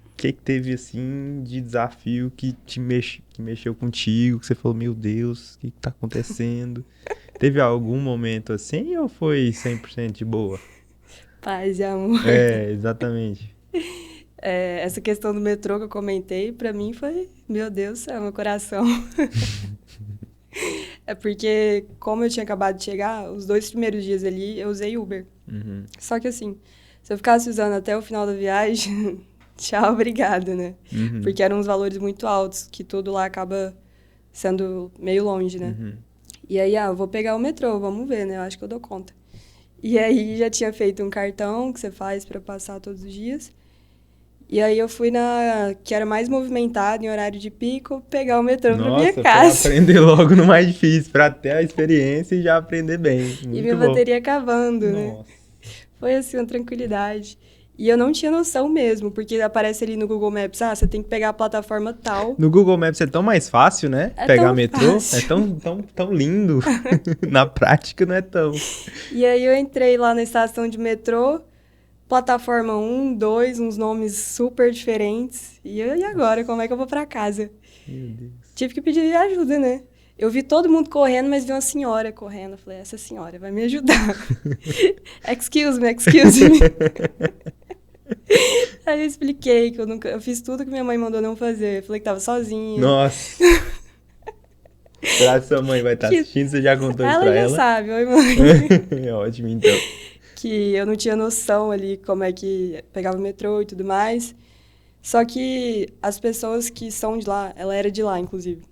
O que teve, assim, de desafio que que mexeu contigo, que você falou, meu Deus, o que tá acontecendo? Teve algum momento assim ou foi 100% de boa? Paz e amor. Exatamente. Essa questão do metrô que eu comentei, pra mim foi, meu Deus do céu, meu coração. É porque, como eu tinha acabado de chegar, os 2 primeiros dias ali eu usei Uber. Uhum. Só que assim, se eu ficasse usando até o final da viagem, tchau, obrigado, né? Uhum. Porque eram uns valores muito altos, que tudo lá acaba sendo meio longe, né? Uhum. E aí, eu vou pegar o metrô, vamos ver, né? Eu acho que eu dou conta. E aí já tinha feito um cartão que você faz pra passar todos os dias. E aí eu fui na que era mais movimentada, em horário de pico, pegar o metrô pra minha Nossa, pra casa. aprender logo no mais difícil, pra ter a experiência e já aprender bem. E Muito minha bom. bateria acabando, né? Nossa. Foi assim, uma tranquilidade. E eu não tinha noção mesmo, porque aparece ali no Google Maps, você tem que pegar a plataforma tal. No Google Maps é tão mais fácil, né? É Pegar tão metrô. fácil. É tão lindo. Na prática não é tão. E aí eu entrei lá na estação de metrô, plataforma 1, 2, uns nomes super diferentes. E agora, como é que eu vou pra casa? Meu Deus. Tive que pedir ajuda, né? Eu vi todo mundo correndo, mas vi uma senhora correndo. Eu falei, essa senhora vai me ajudar. Excuse me. Aí eu expliquei que eu fiz tudo que minha mãe mandou não fazer. Eu falei que tava sozinha. Nossa. Será que sua mãe vai estar Que- assistindo? Você já contou isso Ela pra já ela? sabe, oi mãe. É ótimo, então. Que eu não tinha noção ali como é que pegava o metrô e tudo mais. Só que as pessoas que são de lá, ela era de lá, inclusive,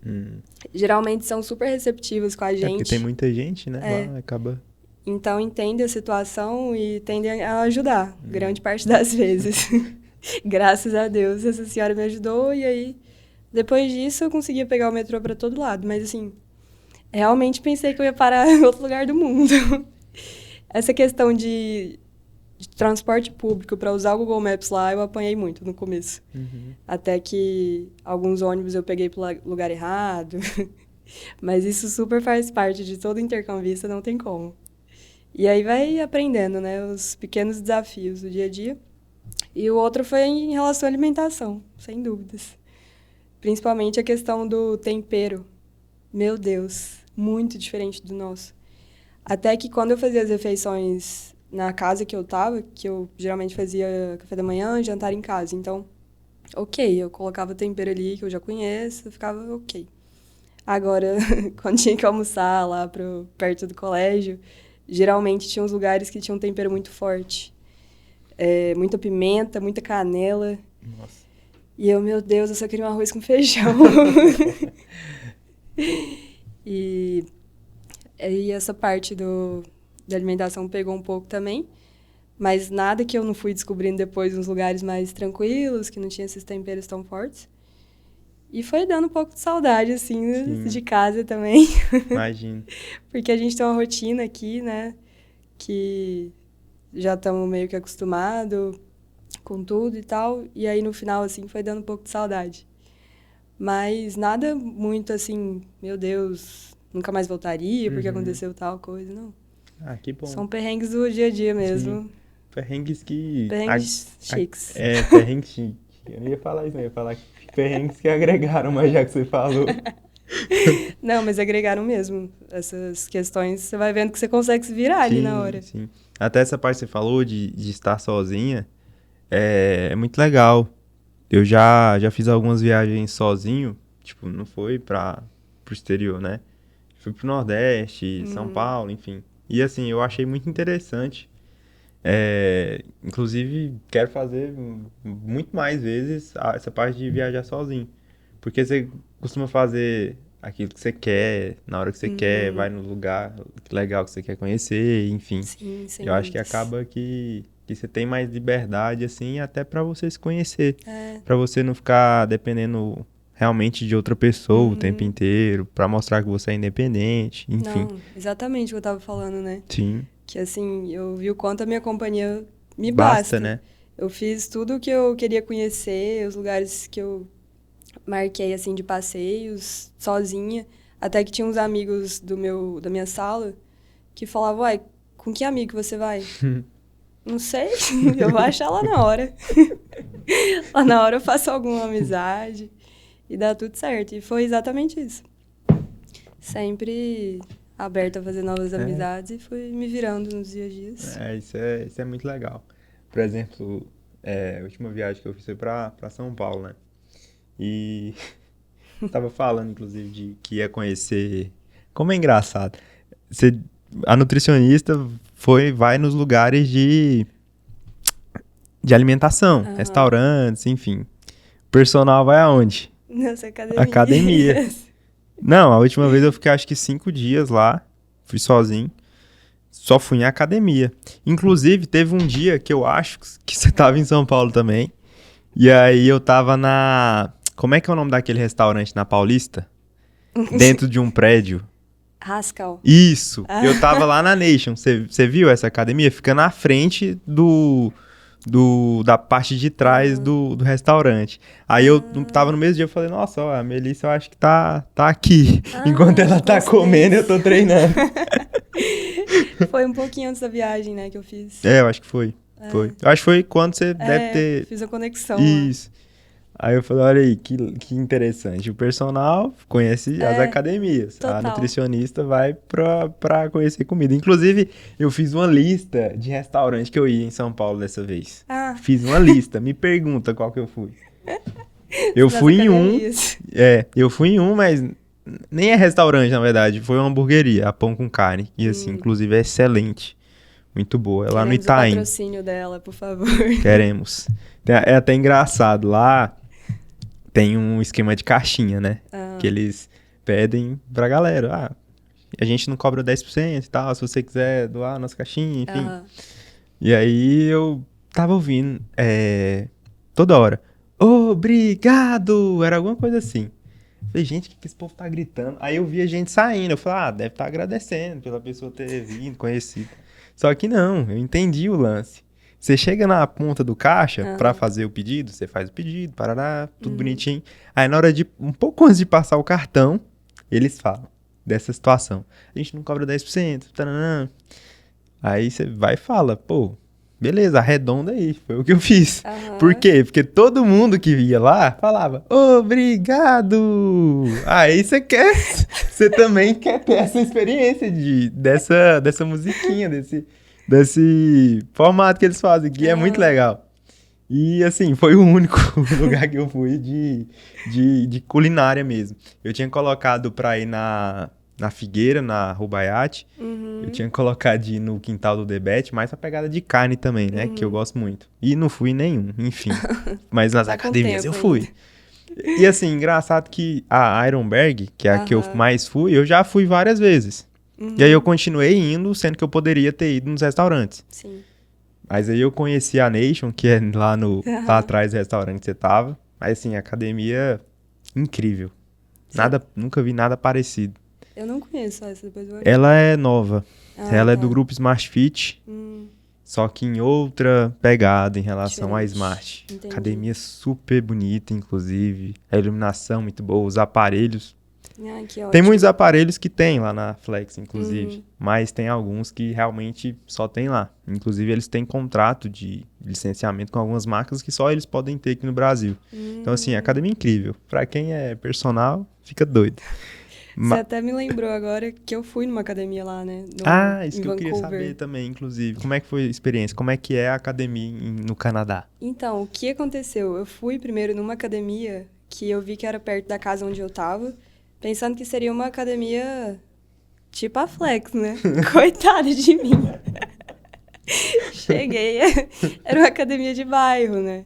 geralmente são super receptivas com a Porque gente. tem muita gente, né? Lá acaba. Então entende a situação e tende a ajudar, grande parte das vezes. Graças a Deus, essa senhora me ajudou e aí, depois disso, eu conseguia pegar o metrô para todo lado. Mas assim, realmente pensei que eu ia parar em outro lugar do mundo. Essa questão de transporte público para usar o Google Maps lá, eu apanhei muito no começo. Até que alguns ônibus eu peguei pro lugar errado. Mas isso super faz parte de todo intercambista, não tem como. E aí vai aprendendo, né? Os pequenos desafios do dia a dia. E o outro foi em relação à alimentação, sem dúvidas. Principalmente a questão do tempero. Meu Deus, muito diferente do nosso. Até que quando eu fazia as refeições na casa que eu tava, que eu geralmente fazia café da manhã, jantar em casa. Então, ok, eu colocava tempero ali que eu já conheço, ficava ok. Agora, quando tinha que almoçar lá perto do colégio, geralmente tinha uns lugares que tinham um tempero muito forte. Muita pimenta, muita canela. Nossa. E eu, meu Deus, eu só queria um arroz com feijão. E essa parte da alimentação pegou um pouco também. Mas nada que eu não fui descobrindo depois nos lugares mais tranquilos, que não tinha esses temperos tão fortes. E foi dando um pouco de saudade, assim, Sim. de casa também. Imagino. Porque a gente tem uma rotina aqui, né? Que já estamos meio que acostumados com tudo e tal. E aí, no final, assim, foi dando um pouco de saudade. Mas nada muito, assim, meu Deus, nunca mais voltaria porque aconteceu tal coisa, não. Ah, que bom. São perrengues do dia a dia mesmo. Sim. Perrengues que... Perrengues chiques. Perrengues chiques. Eu não ia falar isso, não. Eu ia falar perrengues que agregaram, mas já que você falou... Não, mas agregaram mesmo. Essas questões, você vai vendo que você consegue se virar ali na hora. Sim. Até essa parte que você falou de estar sozinha é muito legal. Eu já fiz algumas viagens sozinho, tipo, não foi pro exterior, né? Fui pro Nordeste, São Paulo, enfim. E assim, eu achei muito interessante. Inclusive, quero fazer muito mais vezes essa parte de viajar sozinho. Porque você costuma fazer aquilo que você quer, na hora que você quer, vai no lugar legal que você quer conhecer, enfim. Sim, sem Eu acho que dúvidas. acaba que você tem mais liberdade, assim, até pra você se conhecer. É. Pra você não ficar dependendo realmente de outra pessoa o tempo inteiro, pra mostrar que você é independente, enfim. Não, exatamente o que eu tava falando, né? Sim, Que assim, eu vi o quanto a minha companhia me basta, basta. né? Eu fiz tudo o que eu queria conhecer, os lugares que eu marquei assim de passeios, sozinha. Até que tinha uns amigos da minha sala que falavam, uai, com que amigo que você vai? Não sei, eu vou achar lá na hora. Lá na hora eu faço alguma amizade e dá tudo certo. E foi exatamente isso. Sempre aberta a fazer novas É, amizades e fui me virando nos dias a dias. isso é muito legal. Por exemplo, a última viagem que eu fiz foi pra São Paulo, né? E tava falando, inclusive, de que ia conhecer. Como é engraçado. Você, a nutricionista vai nos lugares de alimentação, Aham. restaurantes, enfim. O personal vai aonde? Nessa Academia. academia. Não, a última vez eu fiquei acho que 5 dias lá, fui sozinho, só fui em academia. Inclusive, teve um dia que eu acho que você tava em São Paulo também, e aí eu tava Como é que é o nome daquele restaurante na Paulista? Dentro de um prédio. Rascal. Isso, Ah, eu tava lá na Nation. Você viu essa academia? Fica na frente da parte de trás aham. do restaurante. Aí eu tava no Ah, mesmo dia, eu falei, nossa, ó, a Melissa eu acho que tá aqui. Enquanto que ela tá comendo, eu coincidência. tô treinando. Foi um pouquinho antes da viagem, né, que eu fiz. Eu acho que foi. Foi. Eu acho que foi quando você deve ter Fiz a conexão lá. isso. Aí eu falei, olha aí, que interessante. O personal conhece as É, academias. A total. nutricionista vai pra conhecer comida. Inclusive, eu fiz uma lista de restaurantes que eu ia em São Paulo dessa vez. Ah, Fiz uma lista. Me pergunta qual que eu fui. Eu das fui em um, academias. mas nem é restaurante, na verdade. Foi uma hamburgueria, a Pão com Carne. E assim, inclusive é excelente. Muito boa. É lá no Queremos o Itaim. patrocínio dela, por favor. Queremos. É até engraçado. Lá tem um esquema de caixinha, né? Que Ah, eles pedem pra galera. A gente não cobra 10% e tal, se você quiser doar a nossa caixinha, enfim. aham. E aí eu tava ouvindo toda hora. Obrigado! Era alguma coisa assim. Falei, gente, o que esse povo tá gritando? Aí eu vi a gente saindo. Eu falei, deve estar agradecendo pela pessoa ter vindo, conhecido. Só que não, eu entendi o lance. Você chega na ponta do caixa pra Aham. fazer o pedido, você faz o pedido, parará, tudo bonitinho. Aí na hora um pouco antes de passar o cartão, eles falam dessa situação. A gente não cobra 10%, taranã. Aí você vai e fala, pô, beleza, arredonda aí. Foi o que eu fiz. Por Aham. quê? Porque todo mundo que ia lá falava, obrigado! Aí você quer, você também quer ter essa experiência dessa musiquinha, desse formato que eles fazem, que é muito Aham. legal. E assim, foi o único lugar que eu fui de culinária mesmo. Eu tinha colocado pra ir na Figueira, na Rubaiate. Eu Uhum. tinha colocado de ir no Quintal do Debete, mais a pegada de carne também, né? Que eu Uhum. gosto muito. E não fui em nenhum, enfim. Mas nas Tá com academias eu tempo ainda. fui. E assim, engraçado que a Ironberg, que é a que eu Aham. mais fui, eu já fui várias vezes. E aí eu Uhum. continuei indo, sendo que eu poderia ter ido nos restaurantes. Sim. Mas aí eu conheci a Nation, que é lá Aham. atrás do restaurante que você tava. Mas assim, academia incrível. Cê- Nunca vi nada parecido. Eu não conheço essa, depois eu vou ver. Ela é nova. Ah, Ela é do tá. grupo Smart Fit, Hum, só que em outra pegada em relação à diferente. Smart. Entendi. Academia super bonita, inclusive. A iluminação muito boa, os aparelhos. Ah, que Tem muitos ótimo. aparelhos que tem lá na Flex, inclusive. Uhum. Mas tem alguns que realmente só tem lá. Inclusive, eles têm contrato de licenciamento com algumas marcas que só eles podem ter aqui no Brasil. Então, assim, a Hum. academia é incrível. Pra quem é personal, fica doido. Você até me lembrou agora que eu fui numa academia lá, né? Isso em que eu queria Vancouver. saber também, inclusive. Como é que foi a experiência? Como é que é a academia no Canadá? Então, o que aconteceu? Eu fui primeiro numa academia que eu vi que era perto da casa onde eu tava, pensando que seria uma academia tipo a Flex, né? Coitada de mim. Cheguei, era uma academia de bairro, né?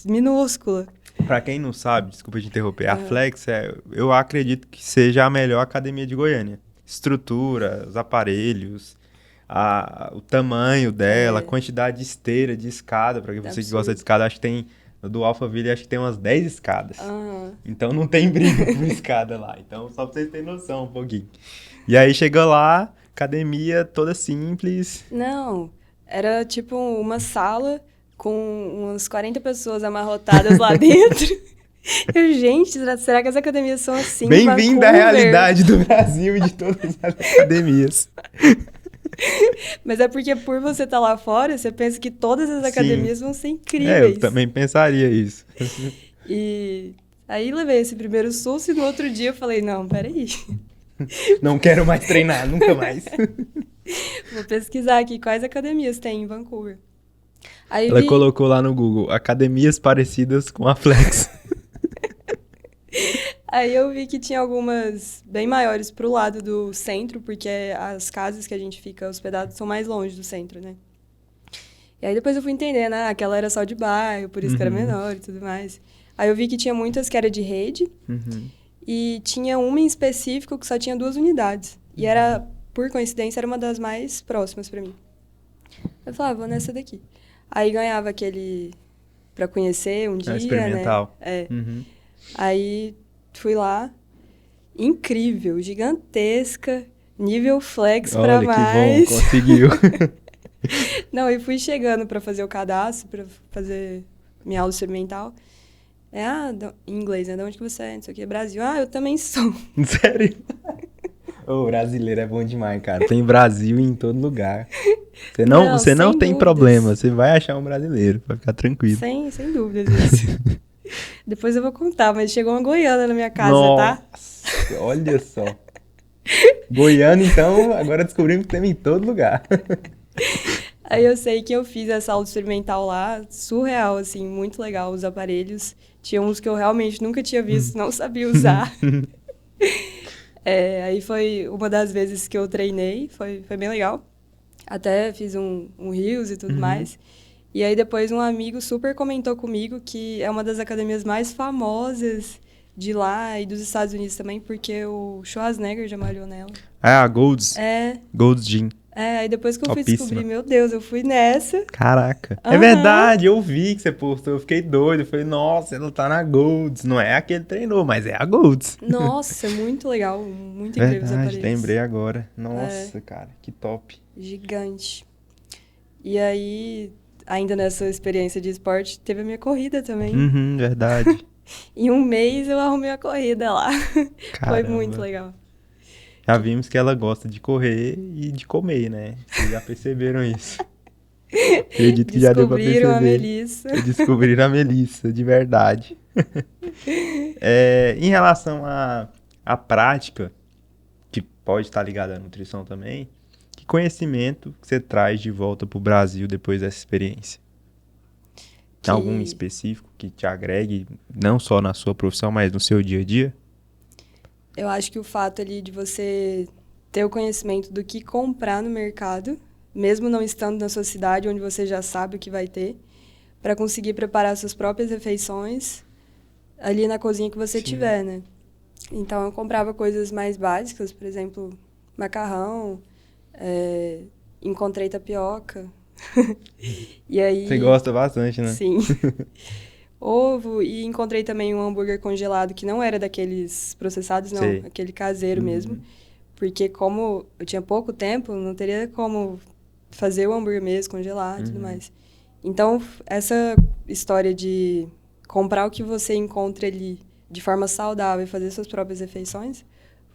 Minúscula. Pra quem não sabe, desculpa te interromper, a Aham. Flex eu acredito que seja a melhor academia de Goiânia. Estrutura, os aparelhos, o tamanho dela, a É, quantidade de esteira, de escada, pra você que gosta de absurdo. escada, acho que tem, no do Alphaville, acho que tem umas 10 escadas. Aham. Então não tem briga por escada lá. Então, só pra vocês terem noção um pouquinho. E aí chegou lá, academia toda simples. Não, era tipo uma sala com umas 40 pessoas amarrotadas lá dentro. Eu, gente, será que as academias são assim em Bem-vindo à Vancouver? realidade do Brasil e de todas as academias. Mas é porque por você estar lá fora, você pensa que todas as Sim. academias vão ser Eu incríveis. também pensaria isso. E aí levei esse primeiro susto e no outro dia eu falei, não, peraí, Não quero mais treinar, nunca mais. vou pesquisar aqui quais academias tem em Vancouver. Aí Ela vi, colocou lá no Google, academias parecidas com a Flex. aí eu vi que tinha algumas bem maiores pro lado do centro, porque as casas que a gente fica hospedado são mais longe do centro, né? E aí depois eu fui entender, né? Aquela era só de bairro, por isso que era Uhum. menor e tudo mais. Aí eu vi que tinha muitas que era de rede Uhum. e tinha uma em específico que só tinha 2 unidades. E era, por coincidência, era uma das mais próximas pra mim. Eu falava, vou nessa daqui. Aí ganhava aquele pra conhecer um dia, né? Experimental. É. Uhum. Aí fui lá, incrível, gigantesca, nível flex pra Olha que bom, mais. conseguiu. Não, e fui chegando pra fazer o cadastro, pra fazer minha aula experimental. Em inglês, né? De onde que você é? Não sei o que, Brasil. Ah, eu também sou. Sério? O brasileiro é bom demais, cara. Tem Brasil em todo lugar. Não, Você não sem tem problema, dúvidas. você vai achar um brasileiro, vai ficar tranquilo. Sem dúvidas isso. Depois eu vou contar, mas chegou uma goiana na minha casa, Nossa, tá? olha só. Goiano, então, agora descobrimos que tem em todo lugar. Aí eu sei que eu fiz essa aula experimental lá, surreal, assim, muito legal os aparelhos. Tinha uns que eu realmente nunca tinha visto, não sabia usar. Aí foi uma das vezes que eu treinei, foi bem legal. Até fiz um Reels e tudo Uhum. mais. E aí depois um amigo super comentou comigo que é uma das academias mais famosas de lá e dos Estados Unidos também, porque o Schwarzenegger já malhou nela. Ah, a Golds. É, Golds Gym. aí depois que eu fui descobrir, Topíssima. meu Deus, eu fui nessa. Caraca. É Aham. verdade, eu vi que você postou, eu fiquei doido. Eu falei, nossa, ela tá na Golds. Não é a que ele treinou, mas é a Golds. Nossa, muito legal, muito incrível os Verdade, aparelhos. lembrei agora. É, Nossa, cara, que top. gigante. E aí, ainda nessa experiência de esporte, teve a minha corrida também. Uhum, verdade. Em um mês eu arrumei a corrida lá. Foi muito Caramba. legal. Já Que vimos que ela gosta de correr e de comer, né? Vocês já perceberam isso. Acredito que já deu pra descobriram a perceber. Melissa. Descobriram a Melissa, de verdade. Em relação à prática, que pode estar ligada à nutrição também, que conhecimento que você traz de volta pro Brasil depois dessa experiência? Tem algum Que específico que te agregue, não só na sua profissão, mas no seu dia a dia? eu acho que o fato ali de você ter o conhecimento do que comprar no mercado, mesmo não estando na sua cidade, onde você já sabe o que vai ter, para conseguir preparar suas próprias refeições ali na cozinha que você Sim. tiver, né? Então eu comprava coisas mais básicas, por exemplo, macarrão, encontrei tapioca. E Você aí, gosta bastante, né? sim, ovo e encontrei também um hambúrguer congelado que não era daqueles processados, não, Sei. aquele caseiro mesmo. Uhum. Porque como eu tinha pouco tempo, não teria como fazer o hambúrguer mesmo, congelar e tudo Uhum. mais. Então, essa história de comprar o que você encontra ali de forma saudável e fazer suas próprias refeições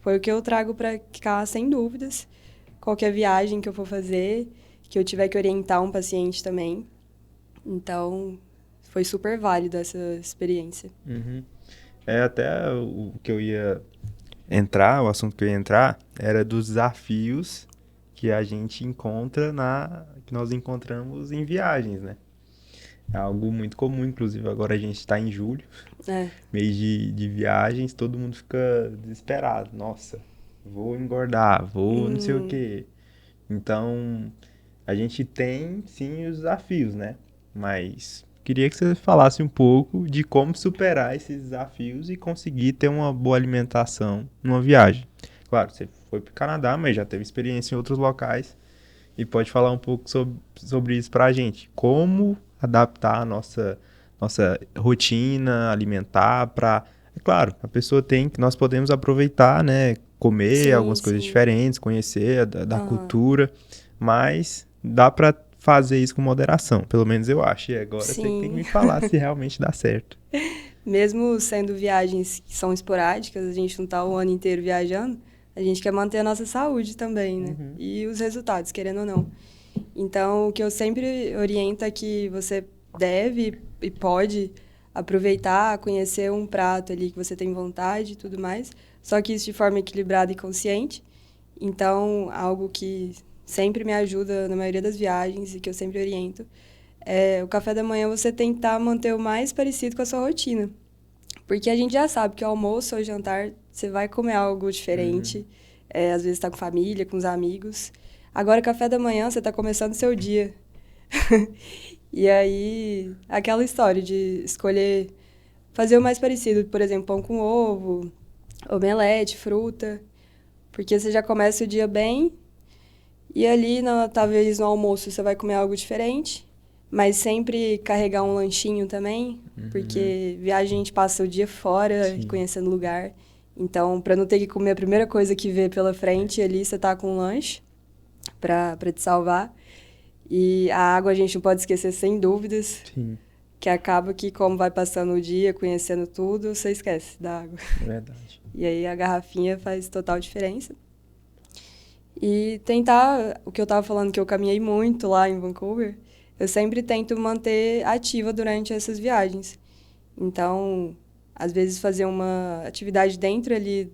foi o que eu trago para cá, sem dúvidas. Qualquer viagem que eu for fazer, que eu tiver que orientar um paciente também. Então, foi super válido essa experiência. Uhum. É até o que eu ia o assunto que eu ia entrar era dos desafios que a gente encontra que nós encontramos em viagens, né? É algo muito comum, inclusive agora a gente está em julho, É, mês de viagens, todo mundo fica desesperado. Nossa, vou engordar, vou não sei o quê. Então, a gente tem sim os desafios, né? Mas queria que você falasse um pouco de como superar esses desafios e conseguir ter uma boa alimentação numa viagem. Claro, você foi para o Canadá, mas já teve experiência em outros locais e pode falar um pouco sobre isso para a gente. Como adaptar a nossa rotina alimentar para... É claro, a pessoa nós podemos aproveitar, né? Comer sim, algumas coisas sim. diferentes, conhecer da Aham. cultura, mas dá para fazer isso com moderação, pelo menos eu acho. E agora você que tem que Sim. me falar se realmente dá certo. Mesmo sendo viagens que são esporádicas, a gente não tá o ano inteiro viajando, a gente quer manter a nossa saúde também, né? Uhum. E os resultados, querendo ou não. Então, o que eu sempre oriento é que você deve e pode aproveitar, conhecer um prato ali que você tem vontade e tudo mais, só que isso de forma equilibrada e consciente. Então, algo que sempre me ajuda na maioria das viagens e que eu sempre oriento é o café da manhã você tentar manter o mais parecido com a sua rotina. Porque a gente já sabe que o almoço ou jantar você vai comer algo Uhum. diferente, às vezes está com família, com os amigos. Agora, café da manhã, você está começando o seu dia. E aí, aquela história de escolher fazer o mais parecido, por exemplo, pão com ovo, omelete, fruta, porque você já começa o dia bem e ali, talvez no almoço, você vai comer algo diferente, mas sempre carregar um lanchinho também, Uhum. porque viagem a gente passa o dia fora, Sim. conhecendo o lugar. Então, para não ter que comer a primeira coisa que vê pela frente, ali você tá com um lanche para te salvar. E a água a gente não pode esquecer sem dúvidas, Sim, que acaba que como vai passando o dia, conhecendo tudo, você esquece da água. é verdade. E aí a garrafinha faz total diferença. E tentar, o que eu estava falando, que eu caminhei muito lá em Vancouver, eu sempre tento manter ativa durante essas viagens. Então, às vezes fazer uma atividade dentro ali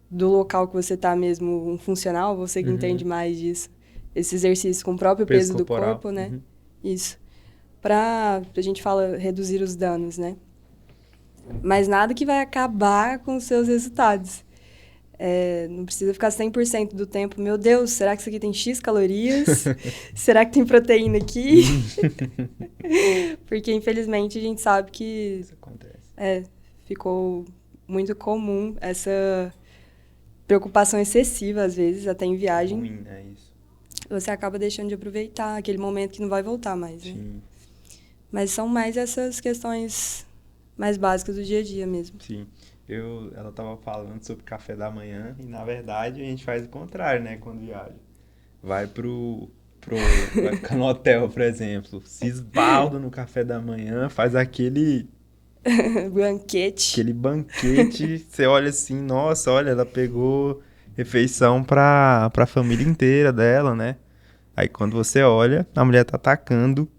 do local que você está mesmo, um funcional, você que Uhum. entende mais disso. Esse exercício com o próprio Peso peso do corporal. corpo, né? Uhum. Isso. A gente fala reduzir os danos, né? Mas nada que vai acabar com os seus resultados. Não precisa ficar 100% do tempo, meu Deus, será que isso aqui tem X calorias? Será que tem proteína aqui? Porque, infelizmente, a gente sabe que Isso acontece. ficou muito comum essa preocupação excessiva, às vezes, até em É viagem. ruim, é isso. Você acaba deixando de aproveitar aquele momento que não vai voltar mais, né? Sim, Mas são mais essas questões mais básicas do dia a dia mesmo. sim. Ela tava falando sobre café da manhã e na verdade a gente faz o contrário, né, quando viaja. Vai vai ficar no hotel, por exemplo, se esbalda no café da manhã, faz Banquete. aquele banquete, você olha assim, nossa, olha, ela pegou refeição pra família inteira dela, né? Aí quando você olha, a mulher tá atacando,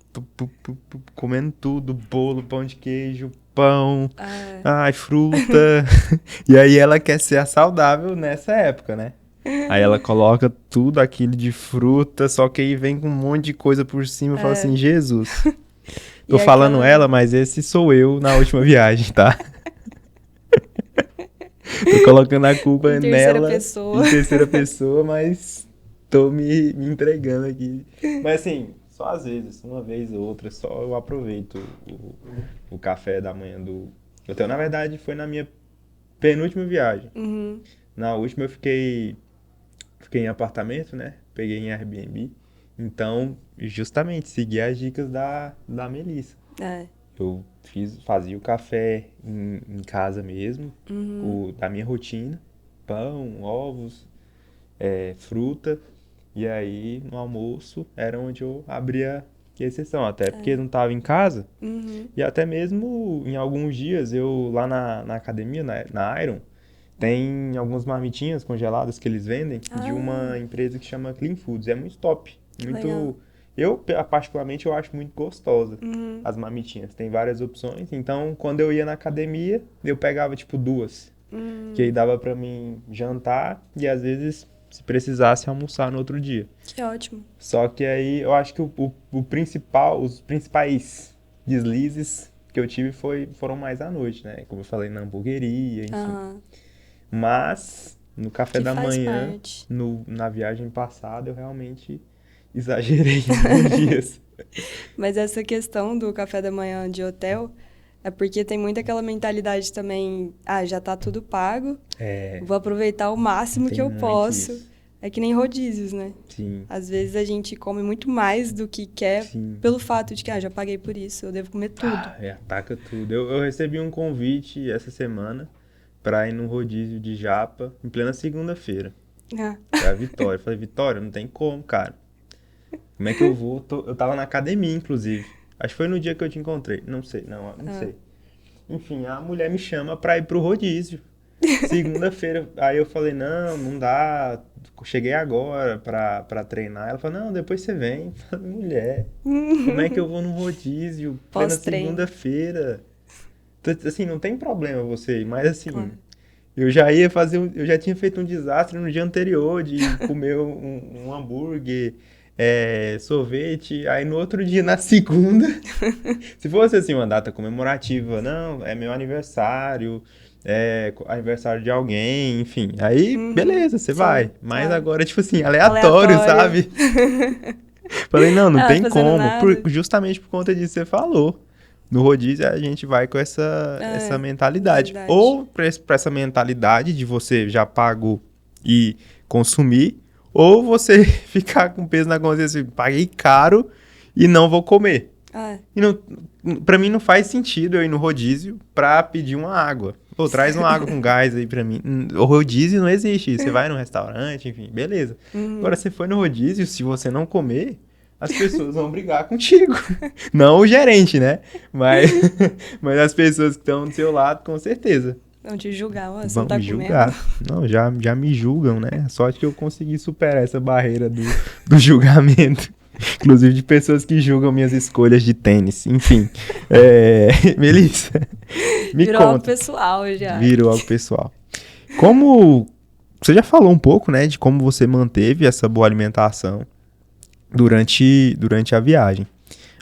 comendo tudo, bolo, pão de queijo, pão, Ah, ai, fruta. E aí ela quer ser a saudável nessa época, né? Aí ela coloca tudo aquilo de fruta, só que aí vem com um monte de coisa por cima e fala assim, é. Jesus, tô E falando aquela. ela, mas esse sou eu na última viagem, tá? Tô colocando a culpa Em terceira nela pessoa. em terceira pessoa, mas tô me entregando aqui. Mas assim, só às vezes, uma vez ou outra, só eu aproveito o café da manhã do hotel. Na verdade, foi na minha penúltima viagem. Uhum. Na última eu fiquei em apartamento, né? Peguei em Airbnb. Então, justamente, segui as dicas da Melissa. É. Eu fazia o café em casa mesmo, Uhum. da minha rotina, pão, ovos, fruta, e aí no almoço era onde eu abria a exceção, até porque não estava em casa, Uhum. e até mesmo em alguns dias eu lá na academia, na Iron, tem algumas marmitinhas congeladas que eles vendem de Ah, uma empresa que chama Clean Foods. É muito top. que legal. Muito. Particularmente, eu acho muito gostosa Uhum. as marmitinhas. Tem várias opções. Então, quando eu ia na academia, eu pegava tipo duas. Que aí dava pra mim jantar e às vezes, se precisasse, almoçar no outro dia. Que ótimo. Só que aí eu acho que os principais deslizes que eu tive foram mais à noite, né? Como eu falei, na hamburgueria, enfim. Aham. Mas no café Que da faz manhã, parte. na viagem passada, eu realmente exagerei em alguns dias. Mas essa questão do café da manhã de hotel é porque tem muito aquela mentalidade também, já tá tudo pago, É, vou aproveitar o máximo tem que eu muito posso. isso. É que nem rodízios, né? Sim, Às vezes a gente come muito mais do que quer sim. pelo fato de que, já paguei por isso, eu devo comer tudo. Ataca tudo. Eu recebi um convite essa semana pra ir num rodízio de japa em plena segunda-feira. Ah, Pra Vitória. Eu falei, Vitória, não tem como, cara. Como é que eu vou? Eu tava na academia, inclusive. Acho que foi no dia que eu te encontrei. Não sei, não ah. sei. Enfim, a mulher me chama pra ir pro rodízio. Segunda-feira. Aí eu falei, não dá. Cheguei agora pra treinar. Ela falou, não, depois você vem. Eu falei, mulher, como é que eu vou no rodízio? Plena Pós-treino, segunda-feira. Assim, não tem problema você ir, mas assim, claro. eu já ia fazer, eu já tinha feito um desastre no dia anterior de comer um hambúrguer, sorvete, aí no outro dia, na segunda, se fosse assim uma data comemorativa, não, é meu aniversário, aniversário de alguém, enfim, aí Uhum, beleza, você sim, vai, mas claro. agora, tipo assim, aleatório, Aleatório. sabe? Falei, não Ah, tem fazendo como, nada. justamente por conta disso que você falou. No rodízio a gente vai com essa É, mentalidade. verdade. Ou pra essa mentalidade de você já pagou e consumir, ou você ficar com peso na consciência, assim, paguei caro e não vou comer. Ah, E não, pra mim não faz sentido eu ir no rodízio pra pedir uma água. Pô, traz uma água com gás aí pra mim. O rodízio não existe. Você vai no restaurante, enfim, beleza. Agora, uhum. você foi no rodízio, se você não comer, as pessoas vão brigar contigo. Não o gerente, né? Mas, mas as pessoas que estão do seu lado, com certeza. Vão te julgar, ó, você não Vão tá me comendo? julgar. Não, já me julgam, né? Sorte que eu consegui superar essa barreira do julgamento. Inclusive de pessoas que julgam minhas escolhas de tênis. Enfim. Melissa, me Virou algo conta. pessoal já. Virou algo pessoal. Como você já falou um pouco, né, de como você manteve essa boa alimentação durante a viagem.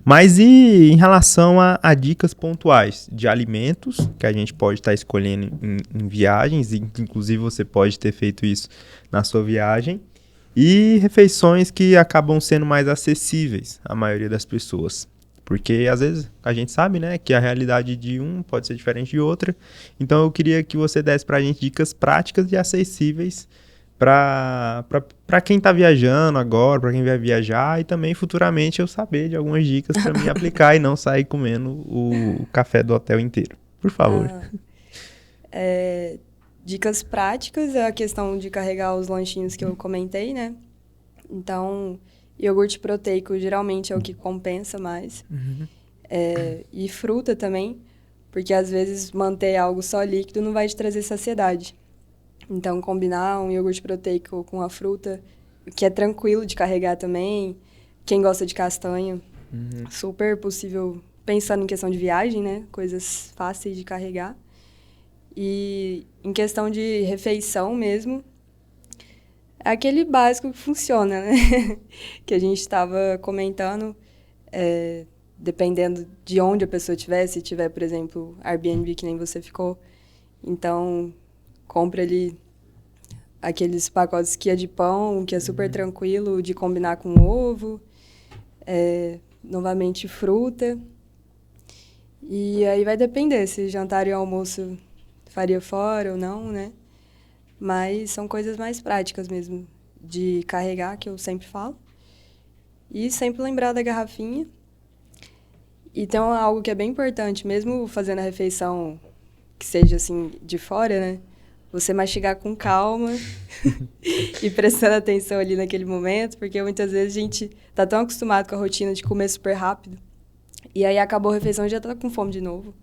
Mas e em relação a dicas pontuais de alimentos que a gente pode estar escolhendo em viagens, e inclusive você pode ter feito isso na sua viagem, e refeições que acabam sendo mais acessíveis à maioria das pessoas. Porque às vezes a gente sabe, né, que a realidade de um pode ser diferente de outra. Então eu queria que você desse pra gente dicas práticas e acessíveis para quem tá viajando agora, para quem vai viajar e também futuramente eu saber de algumas dicas para me aplicar e não sair comendo o café do hotel inteiro. Por favor. Ah, dicas práticas é a questão de carregar os lanchinhos que eu comentei, né? Então, iogurte proteico geralmente é o que compensa mais. E fruta também, porque às vezes manter algo só líquido não vai te trazer saciedade. Então, combinar um iogurte proteico com a fruta, que é tranquilo de carregar também. Quem gosta de castanha, super possível, pensando em questão de viagem, né? Coisas fáceis de carregar. E em questão de refeição mesmo, é aquele básico que funciona, né? Que a gente estava comentando, dependendo de onde a pessoa estiver, se tiver, por exemplo, Airbnb, que nem você ficou. Então, compra ali aqueles pacotes que é de pão, que é super tranquilo de combinar com ovo. Novamente, fruta. E aí vai depender se jantar e almoço faria fora ou não, né? Mas são coisas mais práticas mesmo, de carregar, que eu sempre falo. E sempre lembrar da garrafinha. E tem algo que é bem importante, mesmo fazendo a refeição que seja assim de fora, né? Você mastigar com calma e prestando atenção ali naquele momento, porque muitas vezes a gente tá tão acostumado com a rotina de comer super rápido, e aí acabou a refeição e já tá com fome de novo,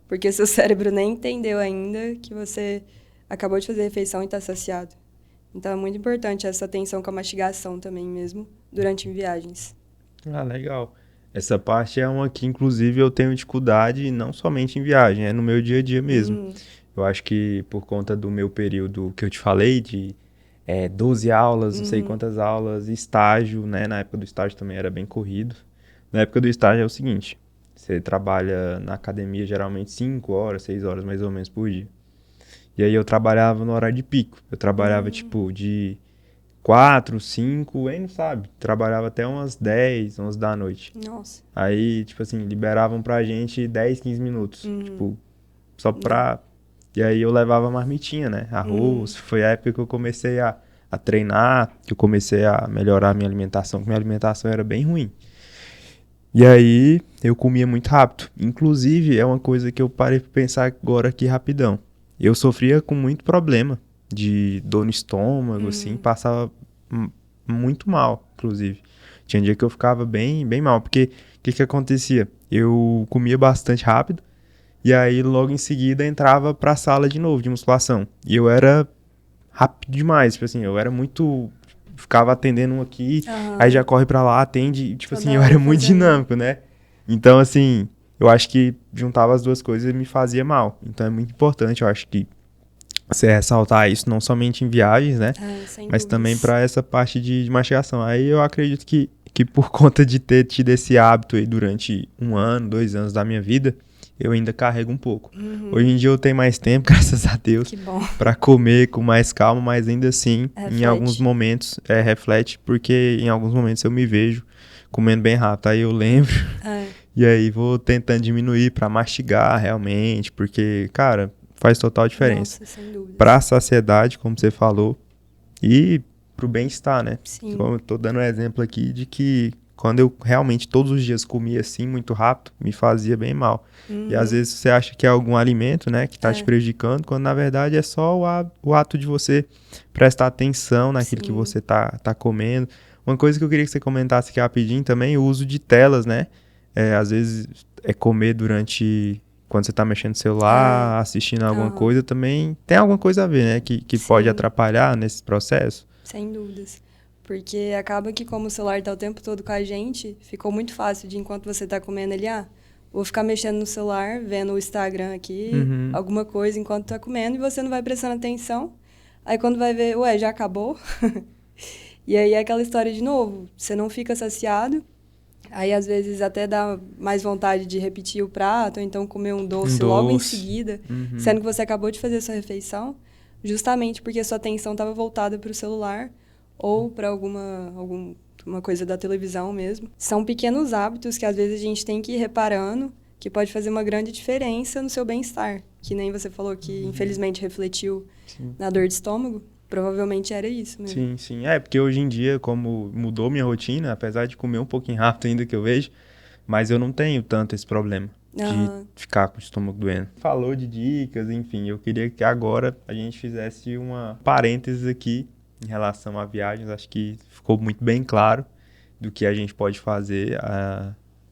porque seu cérebro nem entendeu ainda que você acabou de fazer a refeição e tá saciado. Então é muito importante essa atenção com a mastigação também mesmo, durante viagens. Ah, legal. Essa parte é uma que, inclusive, eu tenho dificuldade não somente em viagem, é no meu dia a dia mesmo. Eu acho que por conta do meu período que eu te falei, de 12 aulas, não sei quantas aulas, estágio, né? Na época do estágio também era bem corrido. Na época do estágio é o seguinte, você trabalha na academia geralmente 5 horas, 6 horas mais ou menos por dia. E aí eu trabalhava no horário de pico. Eu trabalhava, tipo, de 4, 5, aí não sabe. Trabalhava até umas 10, 11 da noite. Nossa. Aí, tipo assim, liberavam pra gente 10, 15 minutos. Tipo, só pra... E aí eu levava marmitinha, né? Arroz. Foi a época que eu comecei a treinar, que eu comecei a melhorar a minha alimentação, porque minha alimentação era bem ruim. E aí eu comia muito rápido. Inclusive, é uma coisa que eu parei pra pensar agora aqui rapidão. Eu sofria com muito problema de dor no estômago, assim, passava muito mal, inclusive. Tinha dia que eu ficava bem, bem mal, porque o que acontecia? Eu comia bastante rápido, e aí logo em seguida entrava pra sala de novo, de musculação. E eu era rápido demais, tipo assim, eu era muito... Ficava atendendo um aqui, aí já corre pra lá, atende, e, tipo assim, eu era muito dinâmico, né? Então, assim, eu acho que juntava as duas coisas e me fazia mal. Então é muito importante, eu acho que você ressaltar isso, não somente em viagens, né? Sem Mas também dúvidas. pra essa parte de mastigação. Aí eu acredito que por conta de ter tido esse hábito aí durante 1 ano, 2 anos da minha vida, eu ainda carrego um pouco. Hoje em dia eu tenho mais tempo, graças a Deus, Que bom. pra comer com mais calma, mas ainda assim, em alguns Reflete. momentos, reflete, porque em alguns momentos eu me vejo comendo bem rápido. Aí eu lembro e aí vou tentando diminuir pra mastigar realmente, porque, cara, faz total diferença. Nossa, sem dúvidas. Pra saciedade, como você falou, e pro bem-estar, né? Sim. Então, eu tô dando um exemplo aqui de que quando eu realmente todos os dias comia assim muito rápido, me fazia bem mal. E às vezes você acha que é algum alimento, né, que tá te prejudicando, quando na verdade é só o ato de você prestar atenção naquilo que você tá comendo. Uma coisa que eu queria que você comentasse aqui rapidinho também, o uso de telas, né? Às vezes comer durante... Quando você tá mexendo no celular, assistindo alguma coisa, também tem alguma coisa a ver, né? Que pode atrapalhar nesse processo. Sem dúvidas. Porque acaba que como o celular tá o tempo todo com a gente, ficou muito fácil de enquanto você tá comendo ali, vou ficar mexendo no celular, vendo o Instagram aqui, alguma coisa enquanto tá comendo, e você não vai prestando atenção. Aí quando vai ver, ué, já acabou? E aí é aquela história de novo, você não fica saciado, aí às vezes até dá mais vontade de repetir o prato, ou então comer um doce logo em seguida, sendo que você acabou de fazer a sua refeição, justamente porque sua atenção estava voltada para o celular ou para alguma coisa da televisão mesmo. São pequenos hábitos que às vezes a gente tem que ir reparando, que pode fazer uma grande diferença no seu bem-estar. Que nem você falou que infelizmente refletiu na dor de estômago. Provavelmente era isso mesmo. Sim, sim. Porque hoje em dia, como mudou minha rotina, apesar de comer um pouquinho rápido ainda que eu vejo, mas eu não tenho tanto esse problema de ficar com o estômago doendo. Falou de dicas, enfim, eu queria que agora a gente fizesse uma parênteses aqui em relação a viagens. Acho que ficou muito bem claro do que a gente pode fazer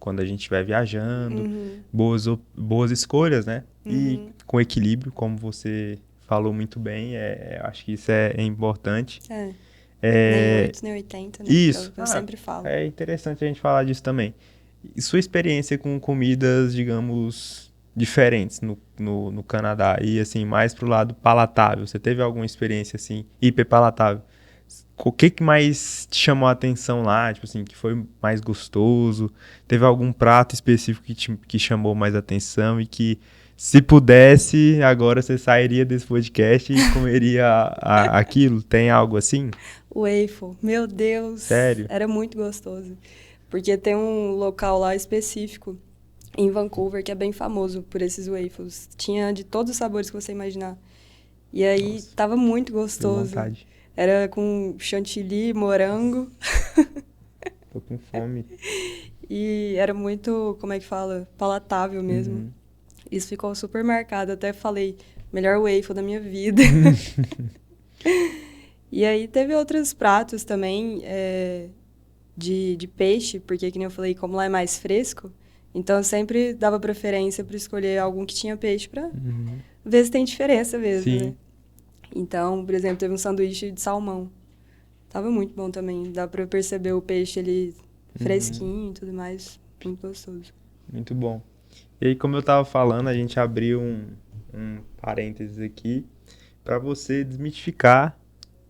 quando a gente estiver viajando, boas escolhas, né? E com equilíbrio, como você falou muito bem, acho que isso é importante. Nem 8, nem 80, né? Isso. Eu sempre falo. É interessante a gente falar disso também. E sua experiência com comidas, digamos, diferentes no Canadá e, assim, mais pro lado palatável? Você teve alguma experiência, assim, hiper palatável? O que mais te chamou a atenção lá, tipo assim, que foi mais gostoso? Teve algum prato específico que chamou mais atenção e que, se pudesse, agora você sairia desse podcast e comeria aquilo? Tem algo assim? Waffle, meu Deus. Sério? Era muito gostoso. Porque tem um local lá específico em Vancouver que é bem famoso por esses waffles. Tinha de todos os sabores que você imaginar. E aí tava muito gostoso. Deu vontade. Era com chantilly, morango. Tô com fome. E era muito, como é que fala? Palatável mesmo. Isso ficou super marcado. Até falei, melhor waffle da minha vida. E aí teve outros pratos também de peixe, porque, que nem eu falei, como lá é mais fresco, então eu sempre dava preferência para escolher algum que tinha peixe para ver se tem diferença mesmo, Sim. né? Então, por exemplo, teve um sanduíche de salmão. Tava muito bom também. Dá para perceber o peixe ali fresquinho e tudo mais. Muito gostoso. Muito bom. E aí, como eu tava falando, a gente abriu um parênteses aqui para você desmistificar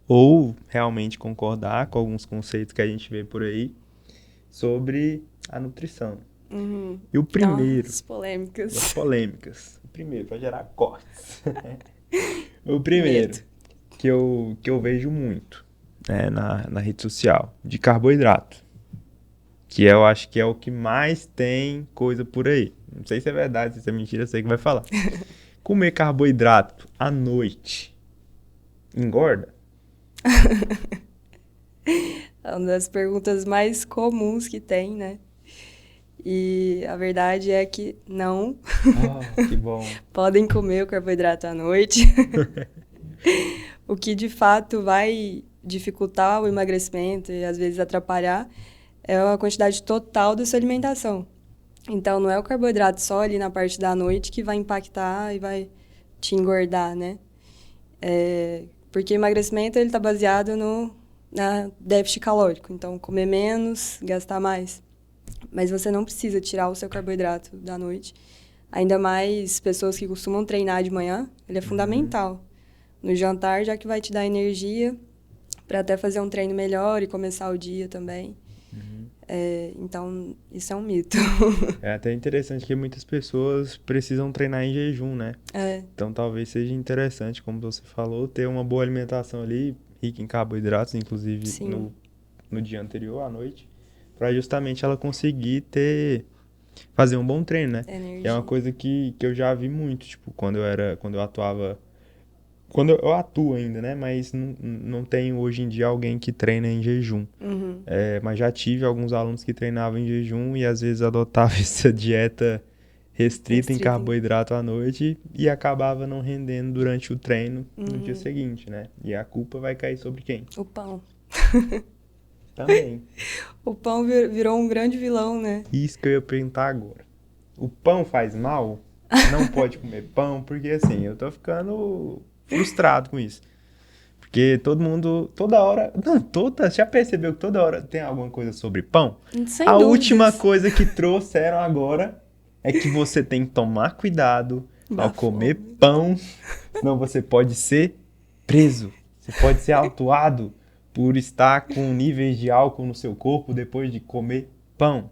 ou realmente concordar com alguns conceitos que a gente vê por aí sobre a nutrição. Uhum. E o primeiro, Nossa, polêmicas. as polêmicas. O primeiro, para gerar cortes. O primeiro, Medo. que eu vejo muito na rede social, de carboidrato. Que eu acho que é o que mais tem coisa por aí. Não sei se é verdade, se isso é mentira, eu sei que vai falar. Comer carboidrato à noite engorda? É uma das perguntas mais comuns que tem, né? E a verdade é que não. Ah, que bom. Podem comer o carboidrato à noite. O que de fato vai dificultar o emagrecimento e às vezes atrapalhar é a quantidade total da sua alimentação. Então, não é o carboidrato só ali na parte da noite que vai impactar e vai te engordar, né? Porque o emagrecimento ele está baseado na déficit calórico. Então, comer menos, gastar mais. Mas você não precisa tirar o seu carboidrato da noite. Ainda mais pessoas que costumam treinar de manhã, ele é fundamental. No jantar, já que vai te dar energia para até fazer um treino melhor e começar o dia também. Então, isso é um mito. É até interessante que muitas pessoas precisam treinar em jejum, né? Então talvez seja interessante, como você falou, ter uma boa alimentação ali, rica em carboidratos, inclusive no dia anterior, à noite, para justamente ela conseguir fazer um bom treino, né? Energia. É uma coisa que eu já vi muito, tipo, quando eu atuava. Quando eu atuo ainda, né? Mas não tenho hoje em dia alguém que treina em jejum. Mas já tive alguns alunos que treinavam em jejum e às vezes adotavam essa dieta restrita em carboidrato à noite e acabava não rendendo durante o treino no dia seguinte, né? E a culpa vai cair sobre quem? O pão. Também. O pão virou um grande vilão, né? Isso que eu ia perguntar agora. O pão faz mal? Não pode comer pão? Porque assim, eu tô ficando frustrado com isso. Porque todo mundo, toda hora... Não, já percebeu que toda hora tem alguma coisa sobre pão? Sem A dúvidas. última coisa que trouxeram agora é que você tem que tomar cuidado ao comer pão, senão você pode ser preso. Você pode ser autuado por estar com níveis de álcool no seu corpo depois de comer pão.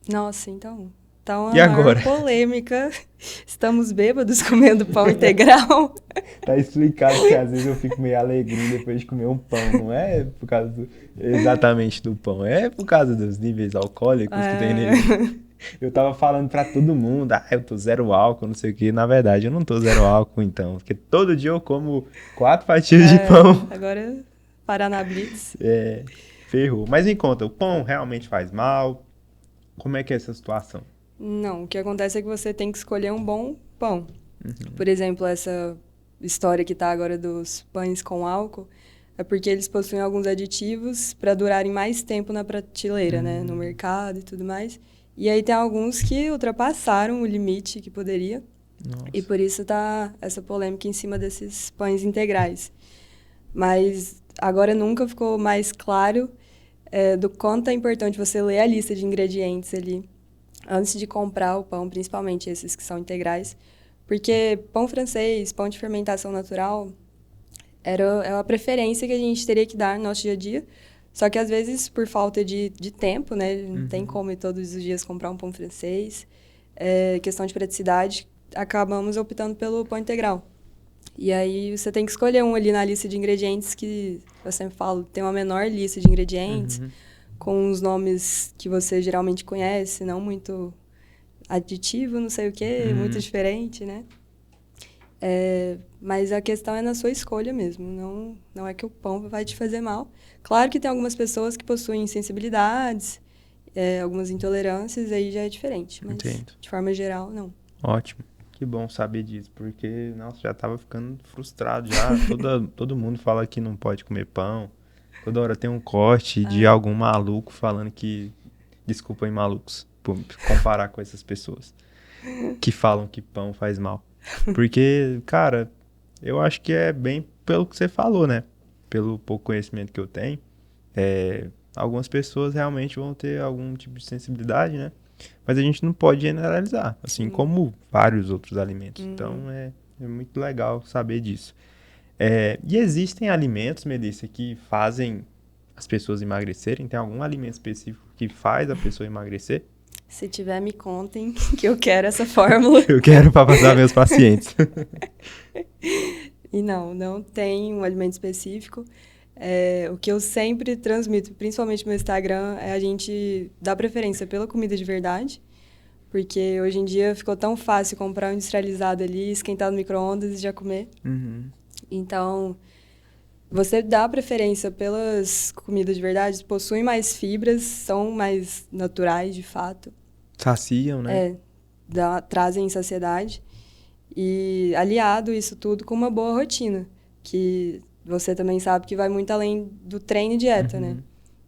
Nossa, então a E agora? maior polêmica. Estamos bêbados comendo pão integral. Tá explicado que às vezes eu fico meio alegrinho depois de comer um pão. Não é por causa exatamente do pão, é por causa dos níveis alcoólicos que tem nele. Eu tava falando pra todo mundo, eu tô zero álcool, não sei o que. Na verdade, eu não tô zero álcool, então. Porque todo dia eu como 4 fatias de pão. Agora, Paraná Blitz. Ferrou. Mas me conta, o pão realmente faz mal? Como é que é essa situação? Não, o que acontece é que você tem que escolher um bom pão. Por exemplo, essa história que tá agora dos pães com álcool, é porque eles possuem alguns aditivos para durarem mais tempo na prateleira, né? No mercado e tudo mais. E aí tem alguns que ultrapassaram o limite que poderia. Nossa. E por isso tá essa polêmica em cima desses pães integrais. Mas agora nunca ficou mais claro do quanto é importante você ler a lista de ingredientes ali antes de comprar o pão, principalmente esses que são integrais. Porque pão francês, pão de fermentação natural, é uma preferência que a gente teria que dar no nosso dia a dia. Só que, às vezes, por falta de tempo, né? Não tem como ir todos os dias comprar um pão francês. Questão de praticidade, acabamos optando pelo pão integral. E aí, você tem que escolher um ali na lista de ingredientes que, eu sempre falo, tem uma menor lista de ingredientes, com os nomes que você geralmente conhece, não muito aditivo, não sei o quê, muito diferente, né? Mas a questão é na sua escolha mesmo, não é que o pão vai te fazer mal. Claro que tem algumas pessoas que possuem sensibilidades, algumas intolerâncias, aí já é diferente, mas Entendo. de forma geral, não. Ótimo. Que bom saber disso, porque, nossa, já tava ficando frustrado já. Todo mundo fala que não pode comer pão. Toda hora tem um corte de algum maluco falando que... Desculpa aí, malucos, por comparar com essas pessoas que falam que pão faz mal. Porque, cara, eu acho que é bem pelo que você falou, né? Pelo pouco conhecimento que eu tenho. Algumas pessoas realmente vão ter algum tipo de sensibilidade, né? Mas a gente não pode generalizar, assim como vários outros alimentos. Então, É muito legal saber disso. E existem alimentos, Melissa, que fazem as pessoas emagrecerem? Tem algum alimento específico que faz a pessoa emagrecer? Se tiver, me contem que eu quero essa fórmula. Eu quero para passar meus pacientes. E não tem um alimento específico. O que eu sempre transmito, principalmente no meu Instagram, é a gente dar preferência pela comida de verdade, porque hoje em dia ficou tão fácil comprar um industrializado ali, esquentar no micro-ondas e já comer. Uhum. Então, você dá preferência pelas comidas de verdade, possuem mais fibras, são mais naturais, de fato. Saciam, né? Trazem saciedade. E aliado isso tudo com uma boa rotina, que você também sabe que vai muito além do treino e dieta, né?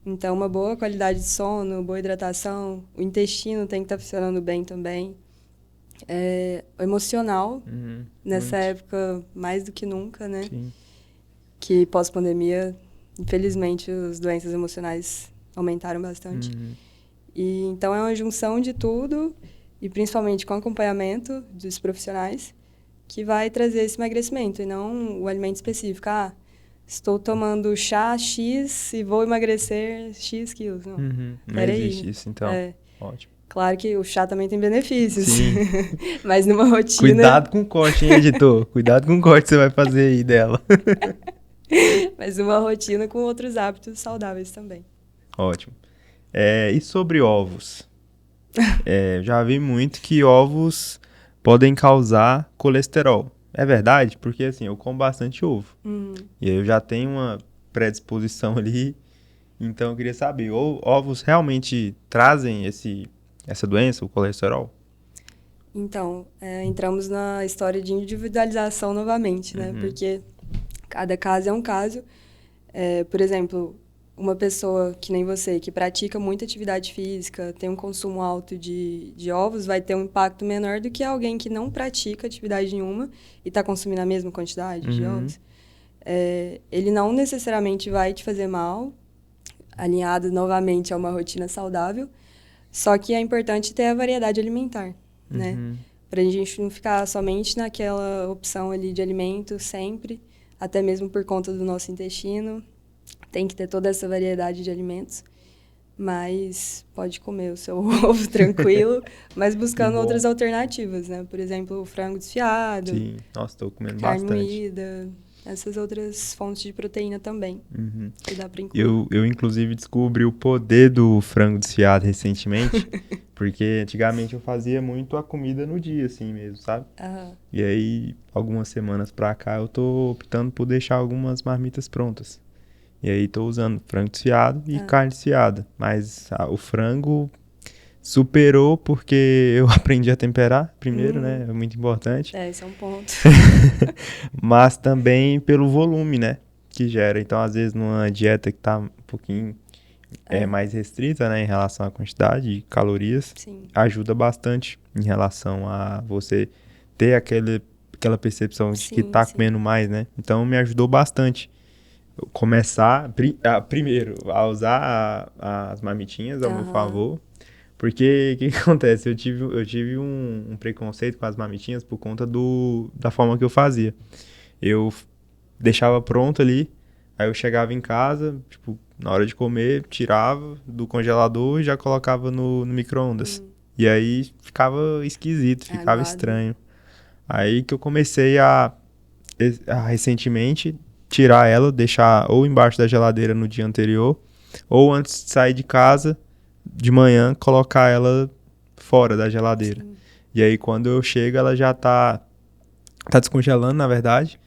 Então, uma boa qualidade de sono, boa hidratação, o intestino tem que estar funcionando bem também. O emocional, nessa época, mais do que nunca, né? Sim. Que pós-pandemia, infelizmente, as doenças emocionais aumentaram bastante. E então, é uma junção de tudo, e principalmente com acompanhamento dos profissionais, que vai trazer esse emagrecimento, e não o alimento específico. Estou tomando chá X e vou emagrecer X quilos. Não, não existe isso, então. Ótimo. Claro que o chá também tem benefícios. Sim. Mas numa rotina... Cuidado com o corte, hein, editor? Cuidado com o corte que você vai fazer aí dela. Mas uma rotina com outros hábitos saudáveis também. Ótimo. E sobre ovos? Já vi muito que ovos podem causar colesterol. É verdade? Porque, assim, eu como bastante ovo. E aí eu já tenho uma predisposição ali. Então, eu queria saber, ovos realmente trazem essa doença, o colesterol? Então, entramos na história de individualização novamente, né? Porque cada caso é um caso. Por exemplo, uma pessoa que nem você, que pratica muita atividade física, tem um consumo alto de ovos, vai ter um impacto menor do que alguém que não pratica atividade nenhuma e está consumindo a mesma quantidade de ovos. Ele não necessariamente vai te fazer mal, alinhado novamente a uma rotina saudável, só que é importante ter a variedade alimentar, né? Para a gente não ficar somente naquela opção ali de alimento sempre, até mesmo por conta do nosso intestino. Tem que ter toda essa variedade de alimentos, mas pode comer o seu ovo tranquilo, mas buscando outras alternativas, né? Por exemplo, o frango desfiado. Sim, nossa, estou comendo carne bastante. moída, essas outras fontes de proteína também, que dá para incluir. Eu, inclusive, descobri o poder do frango desfiado recentemente, porque antigamente eu fazia muito a comida no dia, assim mesmo, sabe? E aí, algumas semanas pra cá, eu tô optando por deixar algumas marmitas prontas. E aí tô usando frango desfiado e carne desfiada. Mas o frango superou porque eu aprendi a temperar primeiro, né? É muito importante. Esse é um ponto. Mas também pelo volume, né? Que gera. Então, às vezes, numa dieta que tá um pouquinho mais restrita, né? Em relação à quantidade de calorias, ajuda bastante em relação a você ter aquela percepção de que tá comendo mais, né? Então, me ajudou bastante. Começar primeiro a usar as marmitinhas ao meu favor, porque o que acontece? Eu tive um preconceito com as marmitinhas por conta da forma que eu fazia. Eu deixava pronto ali, aí eu chegava em casa, tipo, na hora de comer, tirava do congelador e já colocava no micro-ondas. E aí ficava esquisito, ficava estranho. Aí que eu comecei a recentemente tirar ela, deixar ou embaixo da geladeira no dia anterior, ou antes de sair de casa, de manhã, colocar ela fora da geladeira. E aí, quando eu chego, ela já tá descongelando, na verdade,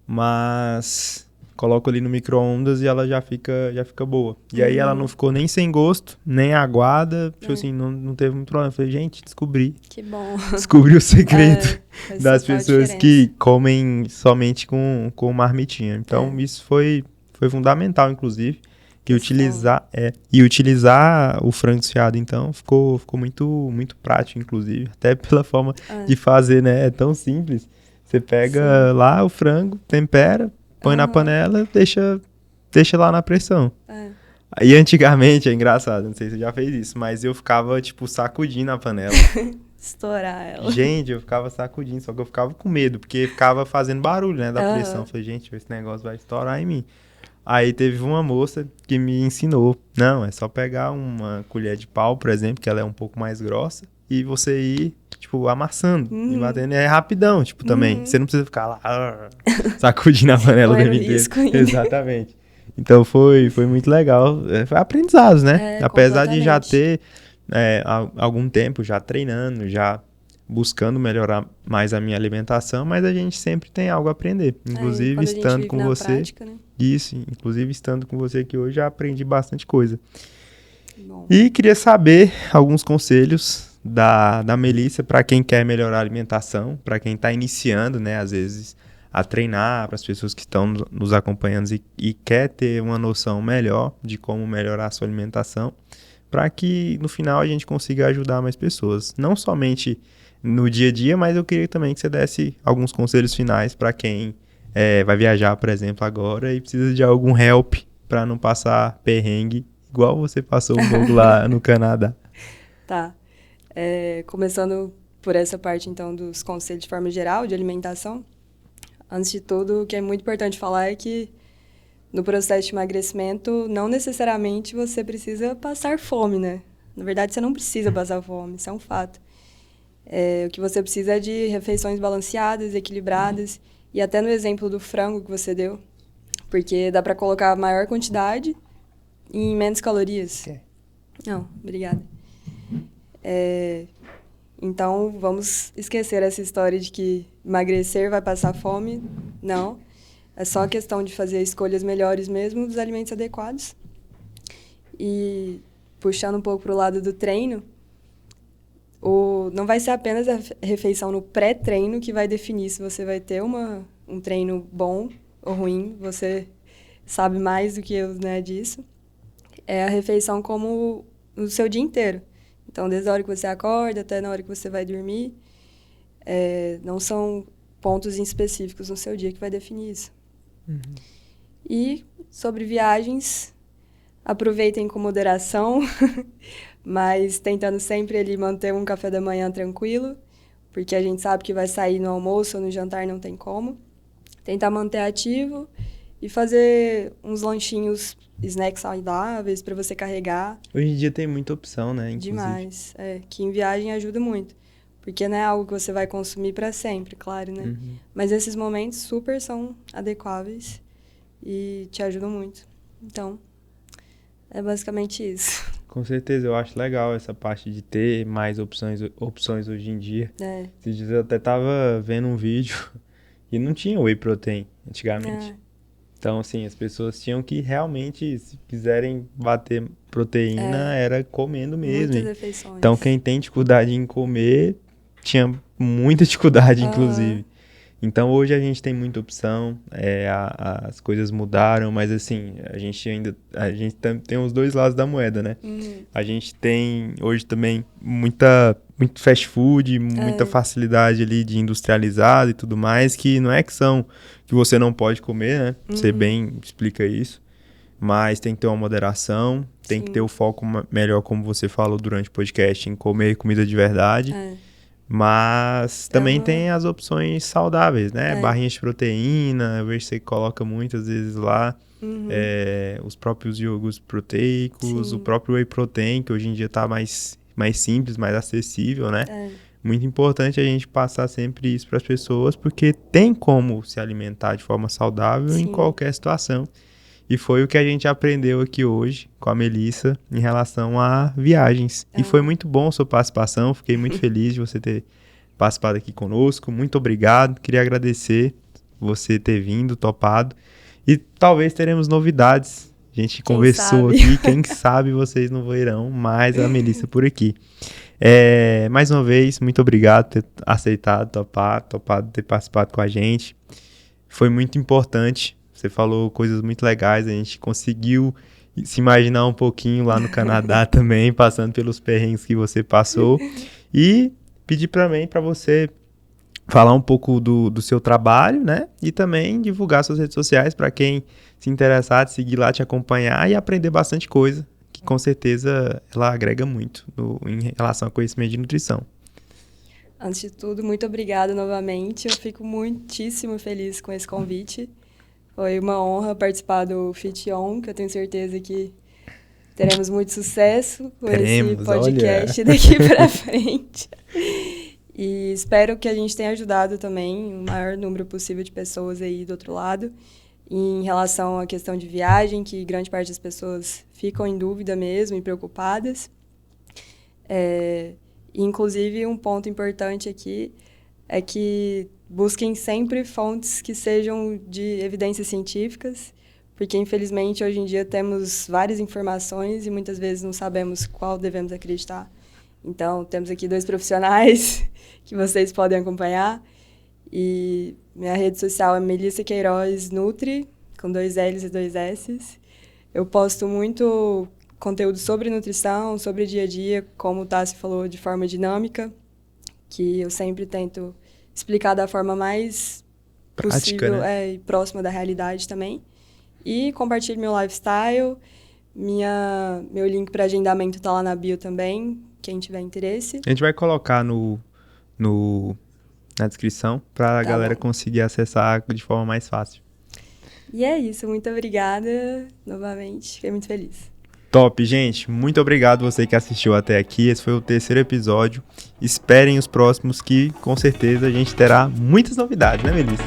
mas coloco ali no micro-ondas e ela já fica boa. E aí, ela não ficou nem sem gosto, nem aguada, tipo assim, não teve muito problema. Eu falei, gente, descobri. Que bom. Descobri o segredo das pessoas que comem somente com marmitinha. Então, isso foi fundamental, inclusive. Utilizar o frango desfiado, então, ficou muito, muito prático, inclusive. Até pela forma de fazer, né? É tão simples. Você pega lá o frango, tempera, põe na panela, deixa lá na pressão. E antigamente, é engraçado, não sei se você já fez isso, mas eu ficava, tipo, sacudindo a panela estourar ela. Gente, eu ficava sacudindo, só que eu ficava com medo, porque ficava fazendo barulho, né, da pressão. Eu falei, gente, esse negócio vai estourar em mim. Aí teve uma moça que me ensinou, não, é só pegar uma colher de pau, por exemplo, que ela é um pouco mais grossa, e você ir, tipo, amassando e batendo, é rapidão, tipo, também. Você não precisa ficar lá, sacudindo a panela o tempo inteiro. Exatamente. Então foi muito legal, foi aprendizado, né? Apesar de já ter algum tempo já treinando, já buscando melhorar mais a minha alimentação, mas a gente sempre tem algo a aprender. Inclusive, estando com você. Prática, né? Isso, inclusive estando com você aqui hoje, já aprendi bastante coisa. Bom. E queria saber alguns conselhos da Melissa para quem quer melhorar a alimentação, para quem está iniciando, né, às vezes, a treinar, para as pessoas que estão nos acompanhando e quer ter uma noção melhor de como melhorar a sua alimentação, para que no final a gente consiga ajudar mais pessoas. Não somente no dia a dia, mas eu queria também que você desse alguns conselhos finais para quem vai viajar, por exemplo, agora e precisa de algum help para não passar perrengue, igual você passou um pouco lá no Canadá. Tá. Começando por essa parte, então, dos conselhos de forma geral, de alimentação. Antes de tudo, o que é muito importante falar é que no processo de emagrecimento, não necessariamente você precisa passar fome, né? Na verdade, você não precisa passar fome, isso é um fato. O que você precisa é de refeições balanceadas, equilibradas, e até no exemplo do frango que você deu, porque dá para colocar maior quantidade em menos calorias. Não, obrigada. Então, vamos esquecer essa história de que emagrecer vai passar fome. Não. É só questão de fazer escolhas melhores mesmo dos alimentos adequados. E puxando um pouco para o lado do treino, não vai ser apenas a refeição no pré-treino que vai definir se você vai ter um treino bom ou ruim. Você sabe mais do que eu, né, disso. É a refeição como no seu dia inteiro. Então, desde a hora que você acorda até na hora que você vai dormir, não são pontos específicos no seu dia que vai definir isso. Uhum. E sobre viagens, aproveitem com moderação, mas tentando sempre ali manter um café da manhã tranquilo, porque a gente sabe que vai sair no almoço ou no jantar, não tem como. Tentar manter ativo e fazer uns lanchinhos, snacks saudáveis para você carregar. Hoje em dia tem muita opção, né? Inclusive. Demais. Que em viagem ajuda muito. Porque não é algo que você vai consumir para sempre, claro, né? Uhum. Mas esses momentos super são adequáveis e te ajudam muito. Então, é basicamente isso. Com certeza, eu acho legal essa parte de ter mais opções hoje em dia. Esses dias eu até tava vendo um vídeo e não tinha whey protein antigamente. Então, assim, as pessoas tinham que realmente, se quiserem bater proteína, era comendo mesmo. Muitas refeições. Então, quem tem dificuldade em comer, tinha muita dificuldade, inclusive. Então, hoje a gente tem muita opção, as coisas mudaram, mas, assim, a gente tem os dois lados da moeda, né? A gente tem, hoje também, muito fast food, muita facilidade ali de industrializado e tudo mais, que não é que você não pode comer, né? Você bem explica isso, mas tem que ter uma moderação, tem que ter o foco melhor, como você falou durante o podcast, em comer comida de verdade. Mas também tem as opções saudáveis, né? Barrinhas de proteína, eu vejo que você coloca muitas vezes lá. Os próprios iogurtes proteicos, o próprio whey protein, que hoje em dia tá mais simples, mais acessível, né? Muito importante a gente passar sempre isso para as pessoas, porque tem como se alimentar de forma saudável em qualquer situação. E foi o que a gente aprendeu aqui hoje com a Melissa em relação a viagens. E foi muito bom a sua participação, fiquei muito feliz de você ter participado aqui conosco. Muito obrigado, queria agradecer você ter vindo, topado. E talvez teremos novidades. A gente conversou aqui, quem sabe vocês não verão mais a Melissa por aqui. Mais uma vez, muito obrigado por ter aceitado, topado ter participado com a gente. Foi muito importante. Você falou coisas muito legais, a gente conseguiu se imaginar um pouquinho lá no Canadá também, passando pelos perrengues que você passou. E pedir também para você falar um pouco do seu trabalho, né? E também divulgar suas redes sociais para quem se interessar, de seguir lá, te acompanhar e aprender bastante coisa, que com certeza ela agrega muito em relação ao conhecimento de nutrição. Antes de tudo, muito obrigada novamente. Eu fico muitíssimo feliz com esse convite. Foi uma honra participar do Fit On, que eu tenho certeza que teremos muito sucesso com esse podcast daqui para frente. E espero que a gente tenha ajudado também o maior número possível de pessoas aí do outro lado. Em relação à questão de viagem, que grande parte das pessoas ficam em dúvida mesmo e preocupadas. Inclusive, um ponto importante aqui é que busquem sempre fontes que sejam de evidências científicas, porque, infelizmente, hoje em dia temos várias informações e muitas vezes não sabemos qual devemos acreditar. Então, temos aqui 2 profissionais que vocês podem acompanhar. E minha rede social é Melissa Queiroz Nutri, com 2 L's e 2 S's. Eu posto muito conteúdo sobre nutrição, sobre o dia a dia, como o Tassi falou, de forma dinâmica, que eu sempre tento explicar da forma mais prática, possível, né? E próxima da realidade também. E compartilho meu lifestyle, meu link para agendamento está lá na bio também, quem tiver interesse. A gente vai colocar na descrição para a galera conseguir acessar de forma mais fácil. E é isso, muito obrigada novamente, fiquei muito feliz. Top, gente. Muito obrigado você que assistiu até aqui. Esse foi o 3º episódio. Esperem os próximos que, com certeza, a gente terá muitas novidades, né, Melissa?